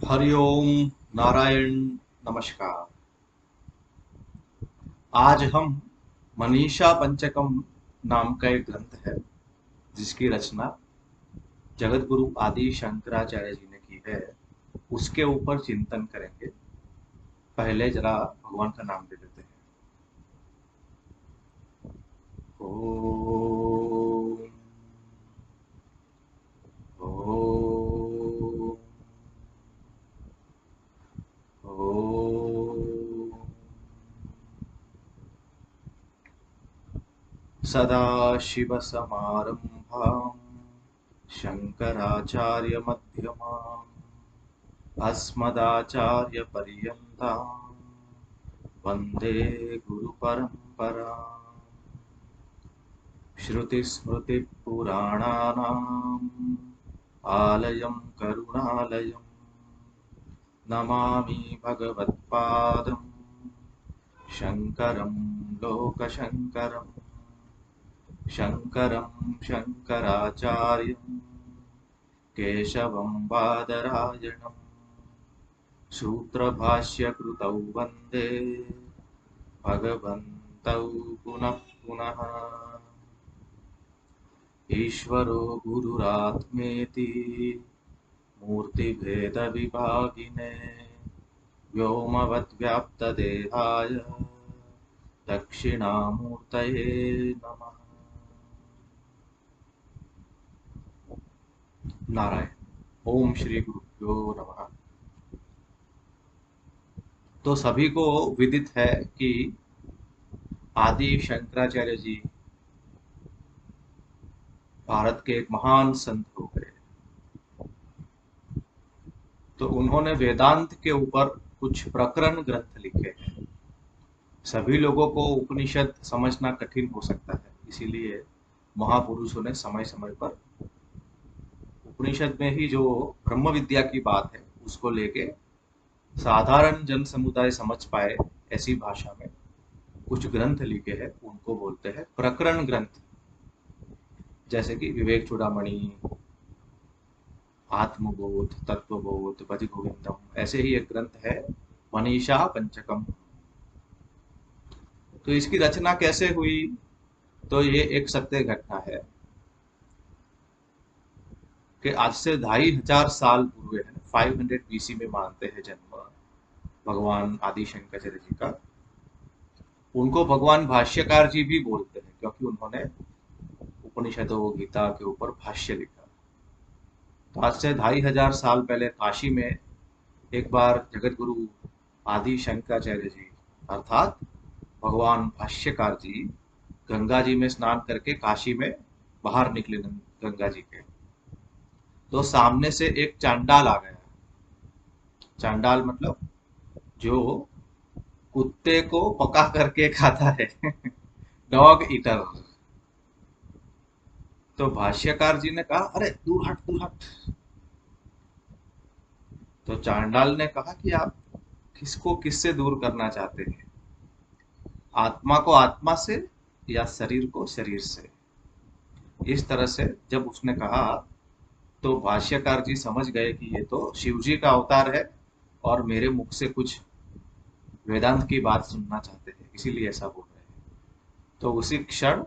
हरिओम नारायण नमस्कार। आज हम मनीषा पंचकम नाम का एक ग्रंथ है जिसकी रचना जगत गुरु आदि शंकराचार्य जी ने की है, उसके ऊपर चिंतन करेंगे। पहले जरा भगवान का नाम ले लेते हैं। ओम ओम ओम। सदाशिवसमारम्भाम् शङ्कराचार्यमध्यमाम् अस्मदाचार्यपर्यन्ताम् वन्दे गुरुपरम्पराम्। श्रुतिस्मृतिपुराणानाम् आलयं करुणालयं नमामि भगवत्पादं शङ्करं लोकशङ्करम्। शङ्करं शङ्कराचार्यं केशवं बादरायणं सूत्रभाष्यकृतौ वन्दे भगवन्तौ पुनः पुनः। ईश्वरो गुरुरात्मेति मूर्तिभेदविभागिने व्योमवद्व्याप्तदेहाय दक्षिणामूर्तये नमः। नारायण। ओम श्री गुरुभ्यो नमः। तो सभी को विदित है कि आदि शंकराचार्य जी भारत के एक महान संत हो गए। तो उन्होंने वेदांत के ऊपर कुछ प्रकरण ग्रंथ लिखे हैं। सभी लोगों को उपनिषद समझना कठिन हो सकता है, इसीलिए महापुरुषों ने समय समय पर उपनिषद में ही जो ब्रह्म विद्या की बात है उसको लेके साधारण जन समुदाय समझ पाए ऐसी भाषा में कुछ ग्रंथ लिखे हैं, उनको बोलते हैं प्रकरण ग्रंथ। जैसे कि विवेक चूड़ामणि, आत्मबोध, तत्वबोध, भज गोविंदम, ऐसे ही एक ग्रंथ है मनीषा पंचकम। तो इसकी रचना कैसे हुई? तो ये एक सत्य घटना है कि आज से 2500 साल पूर्व है, 500 बीसी में मानते हैं जन्म भगवान आदि शंकराचार्य जी का। उनको भगवान भाष्यकार जी भी बोलते हैं क्योंकि उन्होंने उपनिषदों गीता के ऊपर भाष्य लिखा। तो आज से 2500 साल पहले काशी में एक बार जगत गुरु आदि शंकराचार्य जी अर्थात भगवान भाष्यकार जी गंगा जी में स्नान करके काशी में बाहर निकले गंगा जी के। तो सामने से एक चांडाल आ गया। चांडाल मतलब जो कुत्ते को पका करके खाता है डॉग ईटर। तो भाष्यकार जी ने कहा, अरे दूर हट दूर हट। तो चांडाल ने कहा कि आप किसको किससे दूर करना चाहते हैं, आत्मा को आत्मा से या शरीर को शरीर से। इस तरह से जब उसने कहा तो भाष्यकार जी समझ गए कि ये तो शिव जी का अवतार है और मेरे मुख से कुछ वेदांत की बात सुनना चाहते हैं, इसीलिए ऐसा बोल रहे हैं। तो उसी क्षण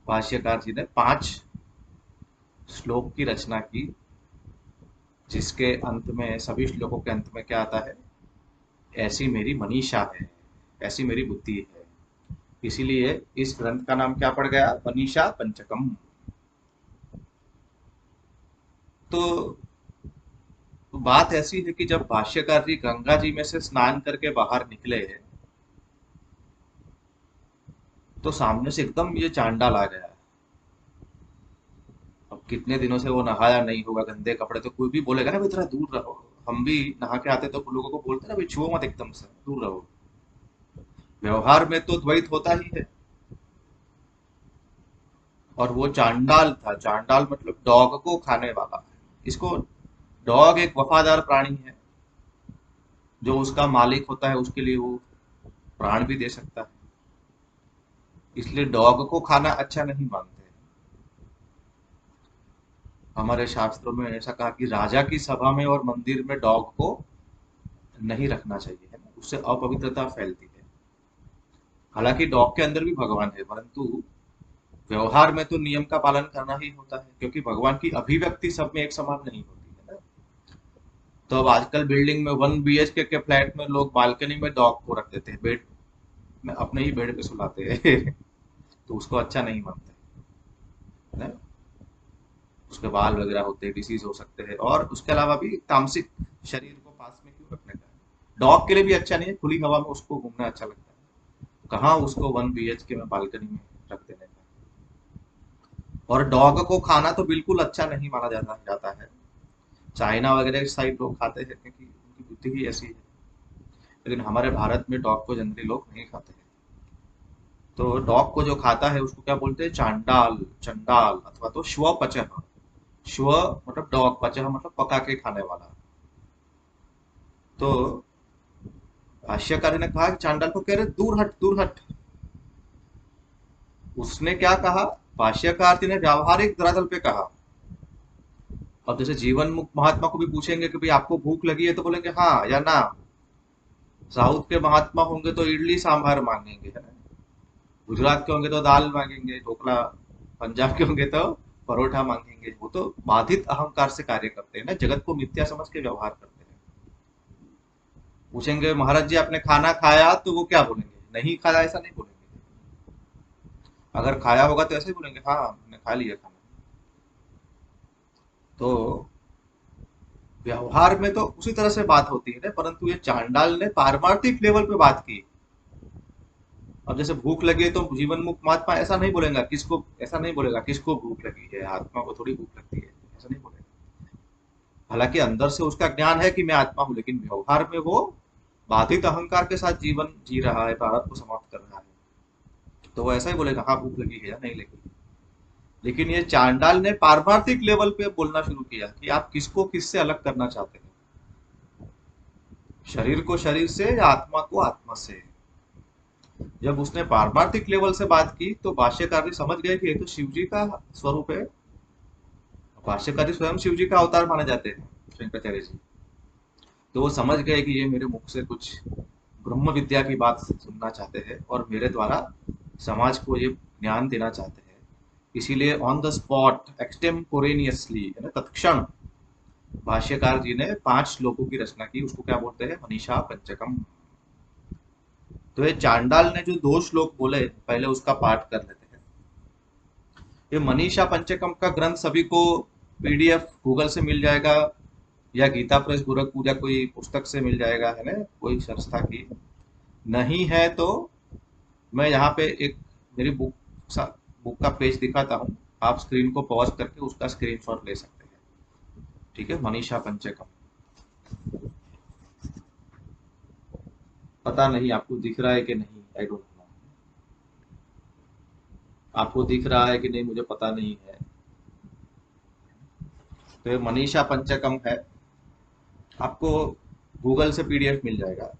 भाष्यकार जी ने 5 श्लोक की रचना की, जिसके अंत में, सभी श्लोकों के अंत में क्या आता है, ऐसी मेरी मनीषा है, ऐसी मेरी बुद्धि है। इसीलिए इस ग्रंथ का नाम क्या पड़ गया, मनीषा पंचकम। तो बात ऐसी है कि जब भाष्यकार जी गंगा जी में से स्नान करके बाहर निकले तो सामने से एकदम ये चांडाल आ गया। अब कितने दिनों से वो नहाया नहीं होगा, गंदे कपड़े, तो कोई भी बोलेगा ना भाई थोड़ा दूर रहो। हम भी नहा के आते तो लोगों को बोलते ना भाई छुओ मत, एकदम से दूर रहो। व्यवहार में तो द्वैत होता ही है। और वो चांडाल था। चांडाल मतलब डॉग को खाने वाला। इसको, डॉग एक वफादार प्राणी है, जो उसका मालिक होता है उसके लिए वो प्राण भी दे सकता है, इसलिए डॉग को खाना अच्छा नहीं मानते। हमारे शास्त्रों में ऐसा कहा कि राजा की सभा में और मंदिर में डॉग को नहीं रखना चाहिए, है ना, उससे अपवित्रता फैलती है। हालांकि डॉग के अंदर भी भगवान है, परंतु व्यवहार में तो नियम का पालन करना ही होता है, क्योंकि भगवान की अभिव्यक्ति सब में एक समान नहीं होती है ना। तो अब आजकल बिल्डिंग में 1 BHK के फ्लैट में लोग बालकनी में डॉग को रख देते हैं, बेड में, अपने ही बेड पे सुलाते हैं तो उसको अच्छा नहीं मानते, है ना। उसके बाल वगैरह होते हैं, डिसीज हो सकते हैं, और उसके अलावा भी तामसिक शरीर को पास में क्यों रखने का है। डॉग के लिए भी अच्छा नहीं है, खुली हवा में उसको घूमना अच्छा लगता है, कहाँ उसको 1 BHK में बालकनी में रख देने का। और डॉग को खाना तो बिल्कुल अच्छा नहीं माना जाता जाता है। चाइना वगैरह के साइड लोग खाते हैं क्योंकि उनकी बुद्धि ही ऐसी है, लेकिन हमारे भारत में डॉग को जनरली लोग नहीं खाते हैं। तो डॉग को जो खाता है उसको क्या बोलते हैं, चांडाल, चंडाल, अथवा तो श्वपचः। श्व मतलब डॉग, पचः मतलब पका के खाने वाला। तो भाष्यकार ने कहा कि चांडाल को कह रहे दूर हट, दूर हट। उसने क्या कहा, भाष्यकार जी ने व्यावहारिक धरातल पे कहा। अब जैसे जीवन मुक्त महात्मा को भी पूछेंगे कि भाई आपको भूख लगी है, तो बोलेंगे हाँ या ना। साउथ के महात्मा होंगे तो इडली सांभर मांगेंगे, है ना। गुजरात के होंगे तो दाल मांगेंगे, ढोकला। पंजाब के होंगे तो परोठा मांगेंगे। वो तो बाधित अहंकार से कार्य करते हैं ना, जगत को मिथ्या समझ के व्यवहार करते हैं। पूछेंगे महाराज जी आपने खाना खाया, तो वो क्या बोलेंगे, नहीं खाया, ऐसा नहीं बोलेंगे। अगर खाया होगा तो ऐसे ही बोलेंगे हाँ हमने खा लिया खाना। तो व्यवहार में तो उसी तरह से बात होती है ना, परंतु ये चांडाल ने पारमार्थिक लेवल पे बात की। अब जैसे भूख लगी है तो जीवन मुक्त महात्मा ऐसा नहीं बोलेगा, किसको ऐसा नहीं बोलेगा, किसको भूख लगी है, आत्मा को थोड़ी भूख लगती है, ऐसा नहीं बोलेगा। हालांकि अंदर से उसका ज्ञान है कि मैं आत्मा हूं, लेकिन व्यवहार में वो बाधित अहंकार के साथ जीवन जी रहा है, भारत को समाप्त कर रहा है। तो वो ऐसा ही बोलेगा हाँ भूख लगी है या नहीं लगी। लेकिन ये चांडाल ने पारमार्थिक लेवल पे बोलना शुरू किया कि आप किसको किससे अलग करना चाहते हैं, शरीर को शरीर से या आत्मा को आत्मा से। जब उसने पारमार्थिक लेवल से बात की तो भाष्यकार समझ गए कि ये तो शिव जी का स्वरूप है। भाष्यकारी स्वयं शिव जी का अवतार माने जाते हैं, शंकराचार्य जी। तो वो समझ गए कि ये मेरे मुख से कुछ ब्रह्म विद्या की बात सुनना चाहते हैं और मेरे द्वारा समाज को ये ज्ञान देना चाहते हैं। इसीलिए ऑन द स्पॉट एक्सटेम्पोरेनियसली, है ना, तत्क्षण भाष्यकार जी ने 5 श्लोकों की रचना की, उसको क्या बोलते हैं, मनीषा पंचकम। तो ये चांडाल ने जो 2 श्लोक बोले, पहले उसका पाठ कर लेते हैं। ये मनीषा पंचकम का ग्रंथ सभी को पीडीएफ गूगल से मिल जाएगा, या गीता प्रेस गोरखपुर या कोई पुस्तक से मिल जाएगा, है ना, कोई संस्था की। नहीं है तो मैं यहाँ पे एक मेरी बुक का पेज दिखाता हूँ, आप स्क्रीन को पॉज करके उसका स्क्रीनशॉट ले सकते हैं। ठीक है, मनीषा पंचकम। पता नहीं आपको दिख रहा है कि नहीं, आई डोंट नो। आपको दिख रहा है कि नहीं मुझे पता नहीं है। तो ये मनीषा पंचकम है, आपको गूगल से पीडीएफ मिल जाएगा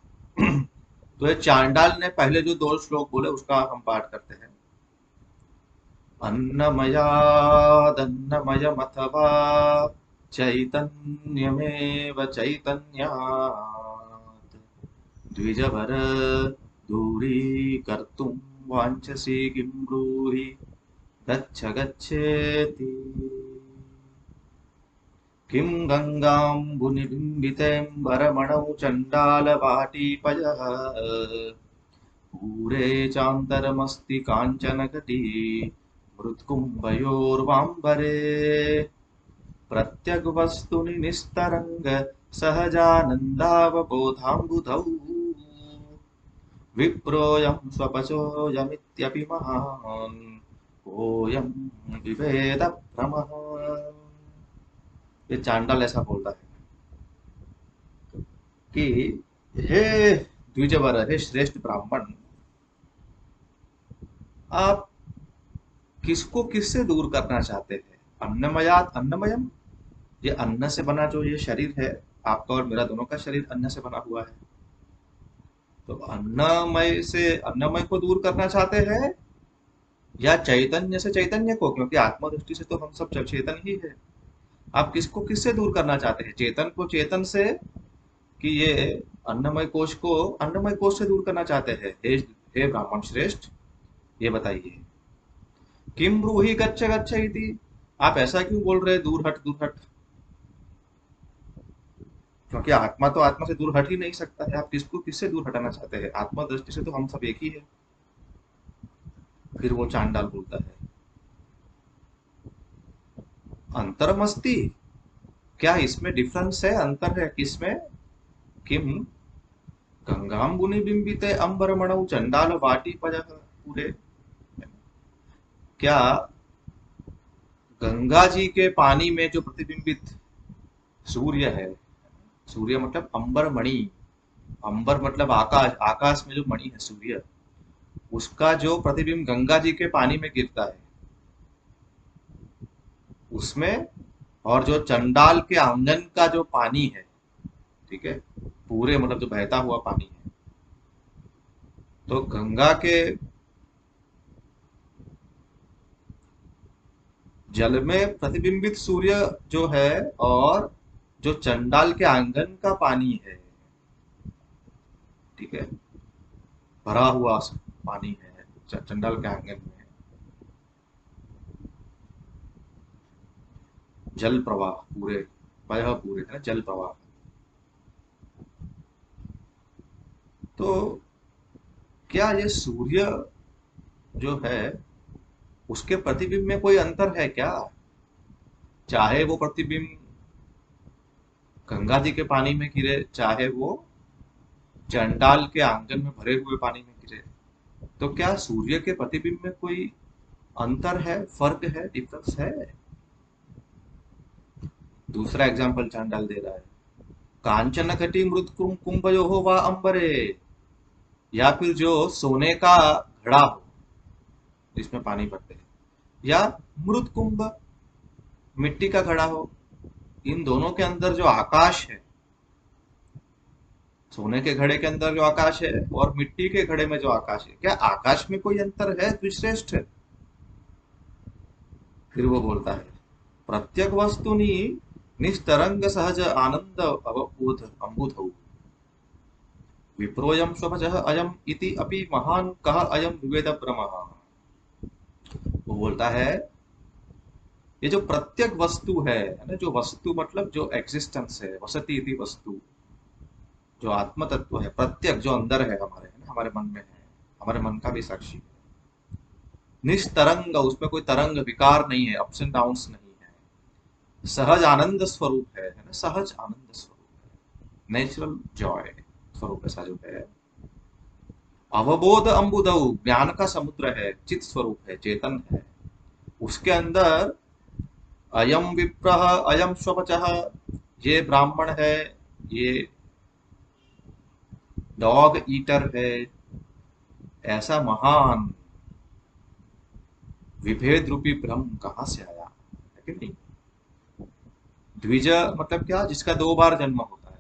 तो ये चांडाल ने पहले जो 2 श्लोक बोले उसका हम पाठ करते हैं। अन्नमयादन्नमयमथवा चैतन्यमेव चैतन्यात् द्विजवर दूरीकर्तुं वाञ्छसि किं ब्रूहि गच्छ गच्छेति। किं गङ्गाम्बुनिबिम्बितेऽम्बरमणौ चण्डालवाटीपयः पूरे चान्तरमस्ति काञ्चनघटी मृत्कुम्भयोर्वाम्बरे प्रत्यग्वस्तुनि निस्तरङ्ग सहजानन्दावबोधाम्बुधौ विप्रोऽयं स्वपचोऽयमित्यपि महान् कोऽयं विवेद भ्रमः। ये चांडाल ऐसा बोलता है कि हे द्विजवर, हे श्रेष्ठ ब्राह्मण, आप किसको किससे दूर करना चाहते हैं। अन्नमयात अन्नमयम, ये अन्न से बना जो ये शरीर है, आपका और मेरा दोनों का शरीर अन्न से बना हुआ है। तो अन्नमय से अन्नमय को दूर करना चाहते हैं, या चैतन्य से चैतन्य को, क्योंकि आत्मा दृष्टि से तो हम सब चेतन ही है। आप किसको किससे दूर करना चाहते हैं, चेतन को चेतन से, कि ये अन्नमय कोश से दूर करना चाहते हैं। हे ब्राह्मण श्रेष्ठ, ये बताइए, किम ब्रूहि गच्छ गच्छ इति, आप ऐसा क्यों बोल रहे हैं दूर हट दूर हट? क्योंकि आत्मा तो आत्मा से दूर हट ही नहीं सकता है। आप किससे दूर हटाना चाहते हैं? आत्मा दृष्टि से तो हम सब एक ही है। फिर वो चांडाल बोलता है, अंतरमस्ति, क्या इसमें डिफरेंस है, अंतर है किसमें? किम गंगाम्बुनि बिंबिते अंबरमणौ चंडाल वाटी पजः पूरे, क्या गंगा जी के पानी में जो प्रतिबिंबित सूर्य है, सूर्य मतलब अंबर मणि, अंबर मतलब आकाश, आकाश में जो मणि है सूर्य, उसका जो प्रतिबिंब गंगा जी के पानी में गिरता है उसमें, और जो चंडाल के आंगन का जो पानी है, ठीक है, पूरे मतलब जो बहता हुआ पानी है, तो गंगा के जल में प्रतिबिंबित सूर्य जो है, और जो चंडाल के आंगन का पानी है, ठीक है, भरा हुआ पानी है चंडाल के आंगन में, जल प्रवाह पूरे, वह पूरे है ना जल प्रवाह। तो क्या ये सूर्य जो है उसके प्रतिबिंब में कोई अंतर है क्या? चाहे वो प्रतिबिंब गंगा जी के पानी में गिरे, चाहे वो चंडाल के आंगन में भरे हुए पानी में गिरे, तो क्या सूर्य के प्रतिबिंब में कोई अंतर है, फर्क है, डिफरेंस है? दूसरा एग्जाम्पल चांडाल दे रहा है, कांचन घटी मृत कुंभयो हो वा अंबरे, या फिर जो सोने का घड़ा हो जिसमें पानी भरते हैं, या मृत कुंभ मिट्टी का घड़ा हो, इन दोनों के अंदर जो आकाश है, सोने के घड़े के अंदर जो आकाश है और मिट्टी के घड़े में जो आकाश है, क्या आकाश में कोई अंतर है द्विश्रेष्ठ? फिर वो बोलता है, प्रत्येक वस्तुनि निस्तरंग सहज आनंद अवबोध अम्बुधौ विप्रोयम स्वभजः अयम इति अपि महान कह अयम विवेद ब्रह्म। वो बोलता है, ये जो प्रत्येक वस्तु है ना, जो वस्तु मतलब जो एग्जिस्टेंस है, वसति इति वस्तु, जो आत्म तत्व है, प्रत्येक जो अंदर है हमारे, है ना, हमारे मन में है, हमारे मन का भी साक्षी है, निस्तरंग, उसमें कोई तरंग विकार नहीं है, अप्स एंड डाउन्स नहीं है, सहज आनंद स्वरूप है ना, सहज आनंद स्वरूप है, नेचुरल जॉय स्वरूप ऐसा जो है, अवबोध अम्बुदौ, ज्ञान का समुद्र है, चित स्वरूप है, चेतन है, उसके अंदर अयम विप्रह अयम स्वपचः, ये ब्राह्मण है, ये डॉग ईटर है, ऐसा महान विभेद रूपी ब्रह्म कहाँ से आया, है कि नहीं? द्विज मतलब क्या, जिसका दो बार जन्म होता है।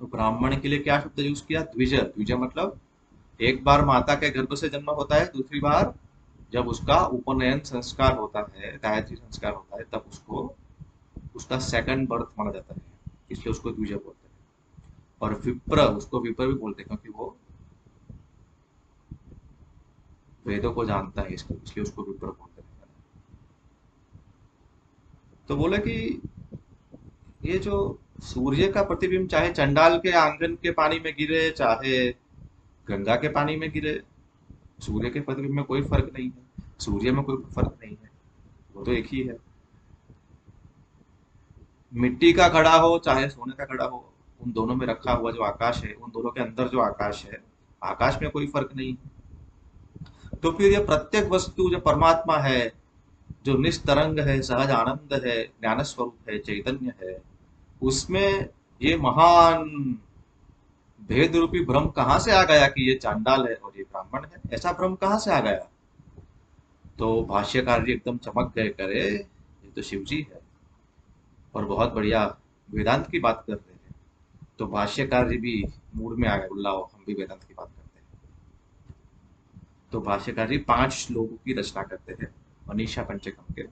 तो ब्राह्मण के लिए क्या शब्द यूज किया, द्विज। द्विज मतलब एक बार माता के गर्भ से जन्म होता है, दूसरी बार जब उसका उपनयन संस्कार होता है, गायत्री संस्कार होता है, तब उसको उसका सेकंड बर्थ माना जाता है, इसलिए उसको द्विज बोलते हैं। और विप्र, उसको विप्र भी बोलते हैं क्योंकि वो वेदों को जानता है, इसको इसलिए उसको विप्र बोलते हैं। तो बोले कि ये जो सूर्य का प्रतिबिंब चाहे चंडाल के आंगन के पानी में गिरे, चाहे गंगा के पानी में गिरे, सूर्य के प्रतिबिंब में कोई फर्क नहीं है, सूर्य में कोई फर्क नहीं है, वो तो एक ही है। मिट्टी का घड़ा हो चाहे सोने का घड़ा हो, उन दोनों में रखा हुआ जो आकाश है, उन दोनों के अंदर जो आकाश है, आकाश में कोई फर्क नहीं है। तो फिर ये प्रत्येक वस्तु जो परमात्मा है, जो निस्तरंग है, सहज आनंद है, ज्ञान स्वरूप है, चैतन्य है, उसमें ये महान भेद रूपी भ्रम कहाँ से आ गया कि ये चांडाल है और ये ब्राह्मण है? ऐसा भ्रम कहाँ से आ गया? तो भाष्यकार जी एकदम चमक गए, करे ये तो शिव जी है और बहुत बढ़िया वेदांत की बात कर रहे हैं। तो भाष्यकार जी भी मूड में आ गए, बुलाओ हम भी वेदांत की बात करते हैं। तो भाष्यकार जी 5 श्लोकों की रचना करते हैं मनीषा पंचकम के।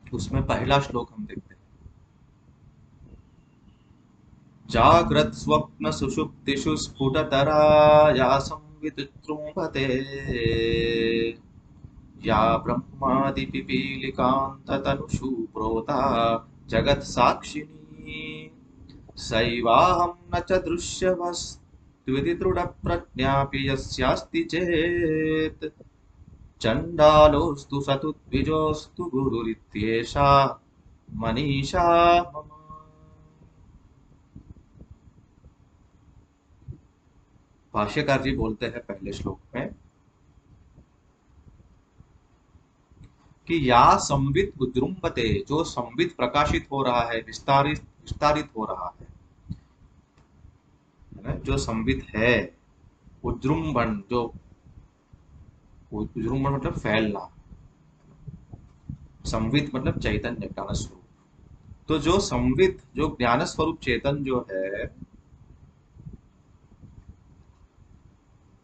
उसमें पहला श्लोक हम देखते हैं, जाग्रत् स्वप्न सुषुप्तिषु स्फुटतरा या संवितृम्भते या ब्रह्मादिपिपीलिकान्ततनुषु प्रोता जगत्साक्षिणी सैवाहं न च दृश्यवस्त्विति दृढप्रज्ञापि यस्यास्ति चेत् चण्डालोऽस्तु स तु द्विजोऽस्तु गुरुरित्येषा मनीषा मम। भाष्यकार जी बोलते हैं पहले श्लोक में कि या संवित उद्रुम्बते, जो संवित प्रकाशित हो रहा है, विस्तारित विस्तारित हो रहा है ना, जो संवित है। उद्रुम्बन, जो उद्रुम्बन मतलब फैलना, संवित मतलब चैतन्य ज्ञान स्वरूप। तो जो संवित, जो ज्ञान स्वरूप चेतन जो है,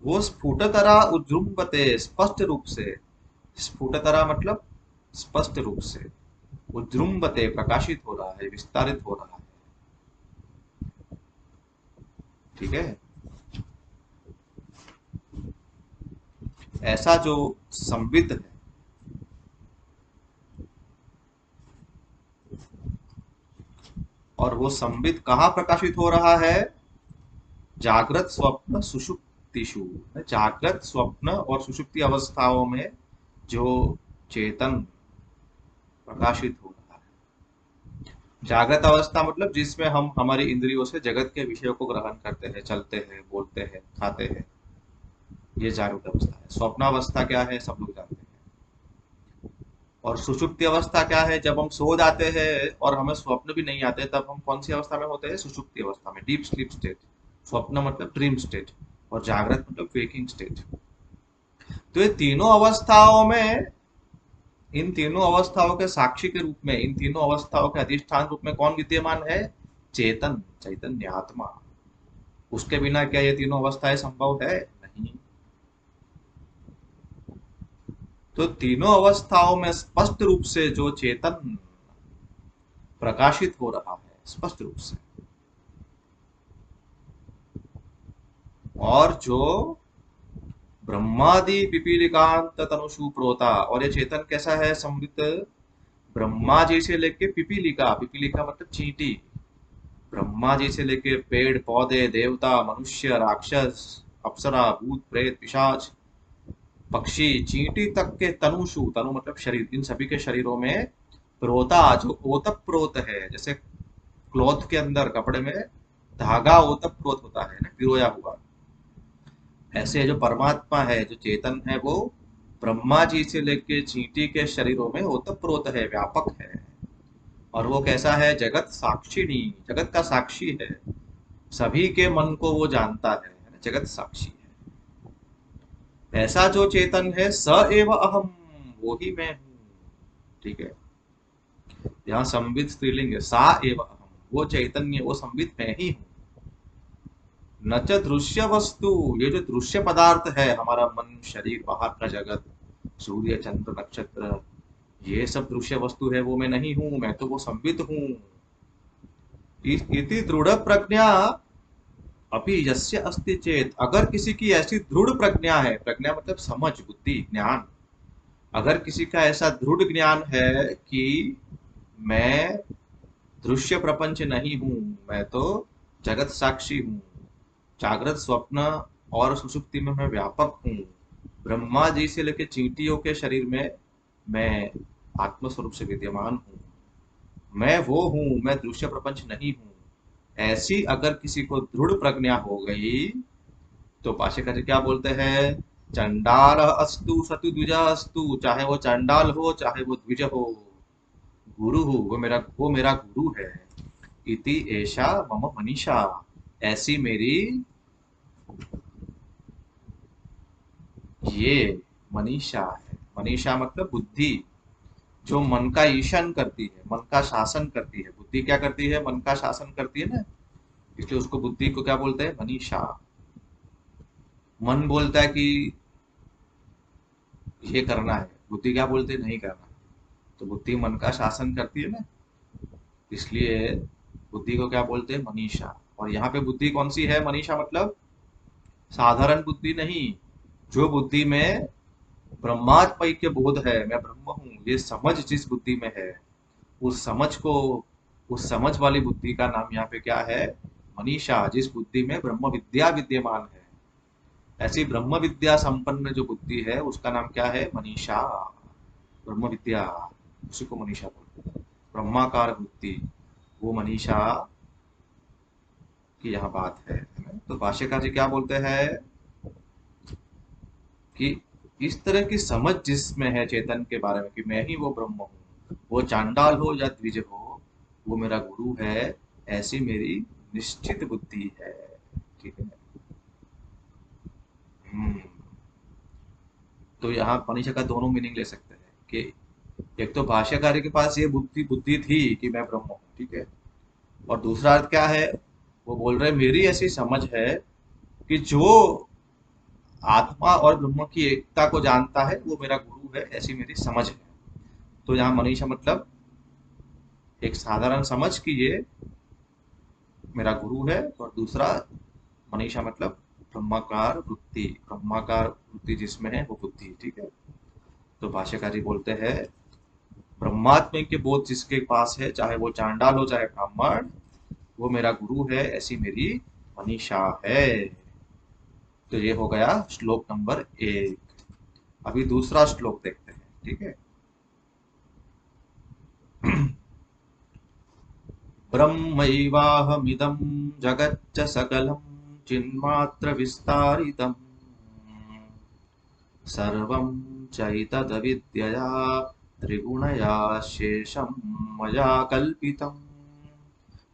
वो स्फुटतरा उद्रुम्बते, स्पष्ट रूप से। स्फुटतरा मतलब स्पष्ट रूप से, उद्रुम्बते प्रकाशित हो रहा है, विस्तारित हो रहा है। ठीक है। ऐसा जो संवित है, और वो संवित कहाँ प्रकाशित हो रहा है? जागृत स्वप्न सुषुप्तिषु। जागृत स्वप्न और सुषुप्ति अवस्थाओं में जो चेतन प्रकाशित हो रहा है। जागृत अवस्था मतलब जिसमें हम हमारी इंद्रियों से जगत के विषयों को ग्रहण करते हैं, चलते हैं, बोलते हैं, खाते हैं, ये जागृत अवस्था है। स्वप्नावस्था क्या है सब लोग जानते हैं। और सुषुप्ति अवस्था क्या है? जब हम सो जाते हैं और हमें स्वप्न भी नहीं आते, तब हम कौन सी अवस्था में होते हैं? सुषुप्ति अवस्था में, डीप स्लीप स्टेट। स्वप्न मतलब ड्रीम स्टेट, और जागृत मतलब वेकिंग स्टेट। तो ये तीनों अवस्थाओं में, इन तीनों अवस्थाओं के साक्षी के रूप में, इन तीनों अवस्थाओं के अधिष्ठान रूप में कौन विद्यमान है? चेतन, चैतन्य आत्मा। उसके बिना क्या ये तीनों अवस्थाएं संभव है? नहीं। तो तीनों अवस्थाओं में स्पष्ट रूप से जो चेतन प्रकाशित हो रहा है, स्पष्ट रूप से, और जो ब्रह्मादि पिपीलिकांत तनुषु प्रोता, और ये चेतन कैसा है? संवित ब्रह्मा जी से लेके पिपीलिका, पिपीलिका मतलब चींटी, ब्रह्मा जी से लेके पेड़ पौधे, देवता, मनुष्य, राक्षस, अप्सरा, भूत प्रेत, पिशाच, पक्षी, चींटी तक के तनुषु, तनु मतलब शरीर, इन सभी के शरीरों में प्रोता, जो ओतप प्रोत है। जैसे क्लॉथ के अंदर, कपड़े में धागा ओतप प्रोत होता है ना, पिरोया हुआ, ऐसे जो परमात्मा है, जो चेतन है, वो ब्रह्मा जी से लेके चींटी के शरीरों में ओतप्रोत है, व्यापक है। और वो कैसा है? जगत साक्षिणी, जगत का साक्षी है, सभी के मन को वो जानता है, जगत साक्षी है। ऐसा जो चेतन है, स एव अहम, वो ही मैं हूँ। ठीक है। यहाँ संवित स्त्रीलिंग है, सा एव अहम, वो चैतन्य, वो संवित मैं ही हूँ। न च दृश्य वस्तु, ये जो दृश्य पदार्थ है, हमारा मन, शरीर, बाहर का जगत, सूर्य, चंद्र, नक्षत्र, ये सब दृश्य वस्तु है, वो मैं नहीं हूं, मैं तो वो संवित हूं। इति दृढ़ प्रज्ञा अपि यस्य अस्ति चेत, अगर किसी की ऐसी दृढ़ प्रज्ञा है, प्रज्ञा मतलब समझ, बुद्धि, ज्ञान, अगर किसी का ऐसा दृढ़ ज्ञान है कि मैं दृश्य प्रपंच नहीं हूं, मैं तो जगत साक्षी हूं, जागृत स्वप्न और सुषुप्ति में मैं व्यापक हूँ, ब्रह्मा जी से लेकर चींटियों के शरीर में मैं आत्मस्वरूप से विद्यमान हूँ, मैं वो हूँ, मैं दृश्य प्रपंच नहीं हूँ, ऐसी अगर किसी को दृढ़ प्रज्ञा हो गई, तो भाष्यकार क्या बोलते हैं? चंडाल अस्तु सतु द्विज अस्तु, चाहे वो चंडाल हो, चाहे वो द्विज हो, गुरु हो, वो मेरा गुरु है। इति ऐशा मम मनीषा, ऐसी मेरी ये मनीषा है। मनीषा मतलब बुद्धि, जो मन का ईशन करती है, मन का शासन करती है। बुद्धि क्या करती है? मन का शासन करती है ना, इसलिए उसको बुद्धि को क्या बोलते हैं? मनीषा। मन बोलता है कि ये करना है, बुद्धि क्या बोलते है? नहीं करना। तो बुद्धि मन का शासन करती है ना, इसलिए बुद्धि को क्या बोलते हैं? मनीषा। और यहाँ पे बुद्धि कौन सी है मनीषा, मतलब साधारण बुद्धि नहीं, जो बुद्धि में ब्रह्मात्मैक्य बोध है, मैं ब्रह्म हूँ, ये समझ जिस बुद्धि में है, उस समझ को, उस समझ वाली बुद्धि का नाम यहाँ पे क्या है, मनीषा। जिस बुद्धि में ब्रह्म विद्या विद्यमान है, ऐसी ब्रह्म विद्या संपन्न जो बुद्धि है उसका नाम क्या है, मनीषा। ब्रह्म विद्या, उसी को मनीषा बोलते हैं। ब्रह्माकार बुद्धि, वो मनीषा की यहाँ बात है। तो भाष्यकार जी क्या बोलते हैं कि इस तरह की समझ जिसमें है चेतन के बारे में कि मैं ही वो ब्रह्म हूँ, वो चांडाल हो या द्विज हो, वो मेरा गुरु है, ऐसी मेरी निश्चित बुद्धि है। ठीक है। हम्म। तो यहाँ मनीषा का दोनों मीनिंग ले सकते हैं कि एक तो भाष्यकारी के पास ये बुद्धि बुद्धि थी कि मैं ब्रह्म हूँ, ठीक है, और दूसरा अर्थ क्या है, वो बोल रहे मेरी ऐसी समझ है कि जो आत्मा और ब्रह्म की एकता को जानता है वो मेरा गुरु है, ऐसी मेरी समझ है। तो यहाँ मनीषा मतलब एक साधारण समझ कि ये मेरा गुरु है, और दूसरा मनीषा मतलब ब्रह्माकार वृत्ति, ब्रह्माकार वृत्ति जिसमें है वो बुद्धि। ठीक है। तो भाष्यकारी बोलते हैं ब्रह्मात्म के बोध जिसके पास है, चाहे वो चांडाल हो चाहे ब्राह्मण, वो मेरा गुरु है, ऐसी मेरी मनीषा है। तो ये हो गया श्लोक नंबर 1। अभी दूसरा श्लोक देखते हैं। ठीक है। ब्रह्मैवाहमिदं जगच्च सकलं चिन्मात्र विस्तारितम् सर्वं चैतदविद्यया त्रिगुणया शेषं मया कल्पितम्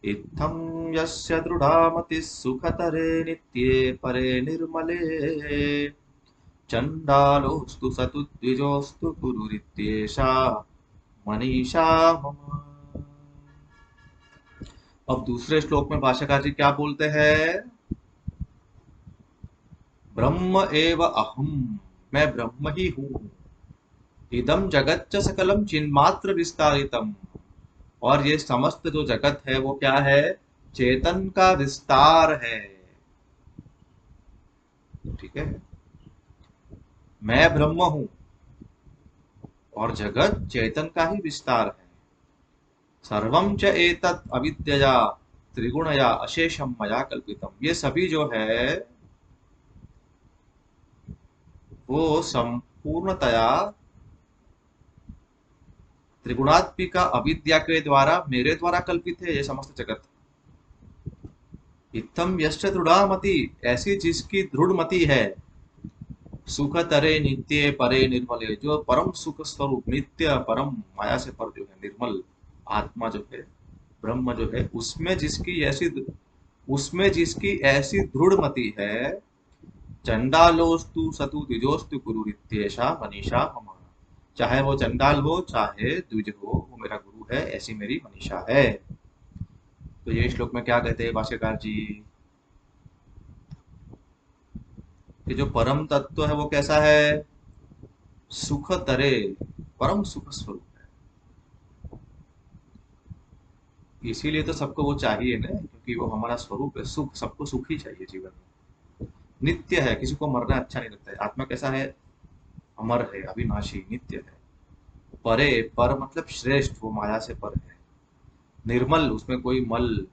इत्थं यस्य दृढा मतिः सुखतरे नित्ये परे निर्मले चण्डालोऽस्तु स तु द्विजोऽस्तु गुरुरित्येषा मनीषा मम। अब दूसरे श्लोक में भाष्यकार जी क्या बोलते हैं, ब्रह्म एव अहम, मैं ब्रह्म ही हूँ, इदम जगत च सकलम चिन्मात्र विस्तारितम, और ये समस्त जो जगत है वो क्या है, चेतन का विस्तार है। ठीक है। मैं ब्रह्म हूं और जगत चेतन का ही विस्तार है। सर्वम च एतत् अविद्यया त्रिगुणया अशेषम मया कल्पितम, ये सभी जो है वो संपूर्णतया त्रिगुणात्मिका अविद्या के द्वारा मेरे द्वारा कल्पित है, ये समस्त जगत। इत्थम यश्च दृढ़मति, ऐसी जिसकी दृढ़ मति है, सुख तरे नित्य परे निर्मले, जो परम सुख स्वरूप नित्य परम माया से पर जो है निर्मल आत्मा जो है, ब्रह्म जो है, उसमें जिसकी ऐसी दृढ़ मति है, चंडालोस्तु सतु द्विजोस्तु गुरु इत्येषा मनीषा मम, चाहे वो चंडाल हो चाहे द्विज हो, वो मेरा गुरु है, ऐसी मेरी मनीषा है। तो ये श्लोक में क्या कहते हैं भाष्यकार जी, कि जो परम तत्व है वो कैसा है, सुख तरे, परम सुख स्वरूप है। इसीलिए तो सबको वो चाहिए ना, क्योंकि वो हमारा स्वरूप है, सुख, सबको सुख ही चाहिए जीवन में। नित्य है, किसी को मरना अच्छा नहीं लगता है। आत्मा कैसा है, अमर है, अविनाशी, नित्य है। परे, पर मतलब श्रेष्ठ, वो माया से पर है। निर्मल, उसमें कोई मल,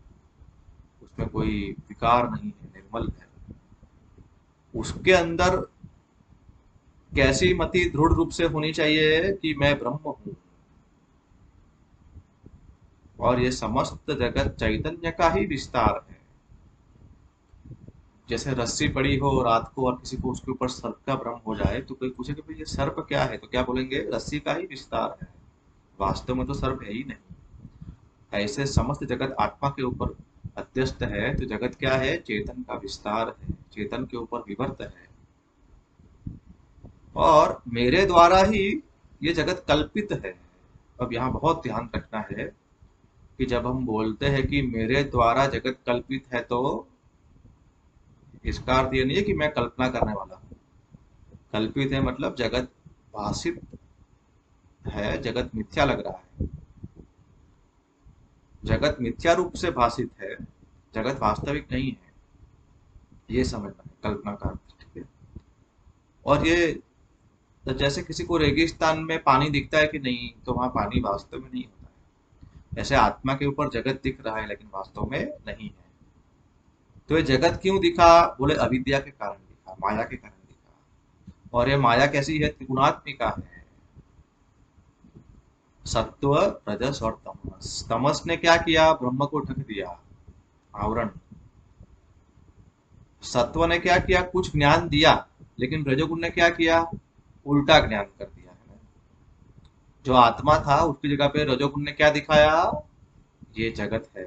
उसमें कोई विकार नहीं है, निर्मल है। उसके अंदर कैसी मति दृढ़ रूप से होनी चाहिए कि मैं ब्रह्म हूं, और ये समस्त जगत चैतन्य का ही विस्तार है। जैसे रस्सी पड़ी हो रात को और किसी को उसके ऊपर सर्प का भ्रम हो जाए, तो कोई पूछे कि भाई ये सर्प क्या है, तो क्या बोलेंगे, रस्सी का ही विस्तार है, वास्तव में तो सर्प है ही नहीं। ऐसे समस्त जगत आत्मा के ऊपर अध्यस्त है, तो जगत क्या है, चेतन का विस्तार है, चेतन के ऊपर विवर्त है, और मेरे द्वारा ही ये जगत कल्पित है। अब यहाँ बहुत ध्यान रखना है कि जब हम बोलते हैं कि मेरे द्वारा जगत कल्पित है, तो इसका अर्थ ये नहीं है कि मैं कल्पना करने वाला हूँ। कल्पित है मतलब जगत भाषित है, जगत मिथ्या लग रहा है, जगत मिथ्या रूप से भाषित है, जगत वास्तविक नहीं है, ये समझना है कल्पना का अर्थ, ठीक है। और ये तो जैसे किसी को रेगिस्तान में पानी दिखता है कि नहीं, तो वहां पानी वास्तव में नहीं होता है। ऐसे आत्मा के ऊपर जगत दिख रहा है लेकिन वास्तव में नहीं है। तो ये जगत क्यों दिखा? बोले अविद्या के कारण दिखा, माया के कारण दिखा। और ये माया कैसी है? त्रिगुणात्मिका है। सत्व, रजस और तमस। तमस ने क्या किया? ब्रह्म को ढक दिया, आवरण। सत्व ने क्या किया? कुछ ज्ञान दिया, लेकिन रजोगुण ने क्या किया? उल्टा ज्ञान कर दिया है। जो आत्मा था उसकी जगह पे रजोगुण ने क्या दिखाया? ये जगत है।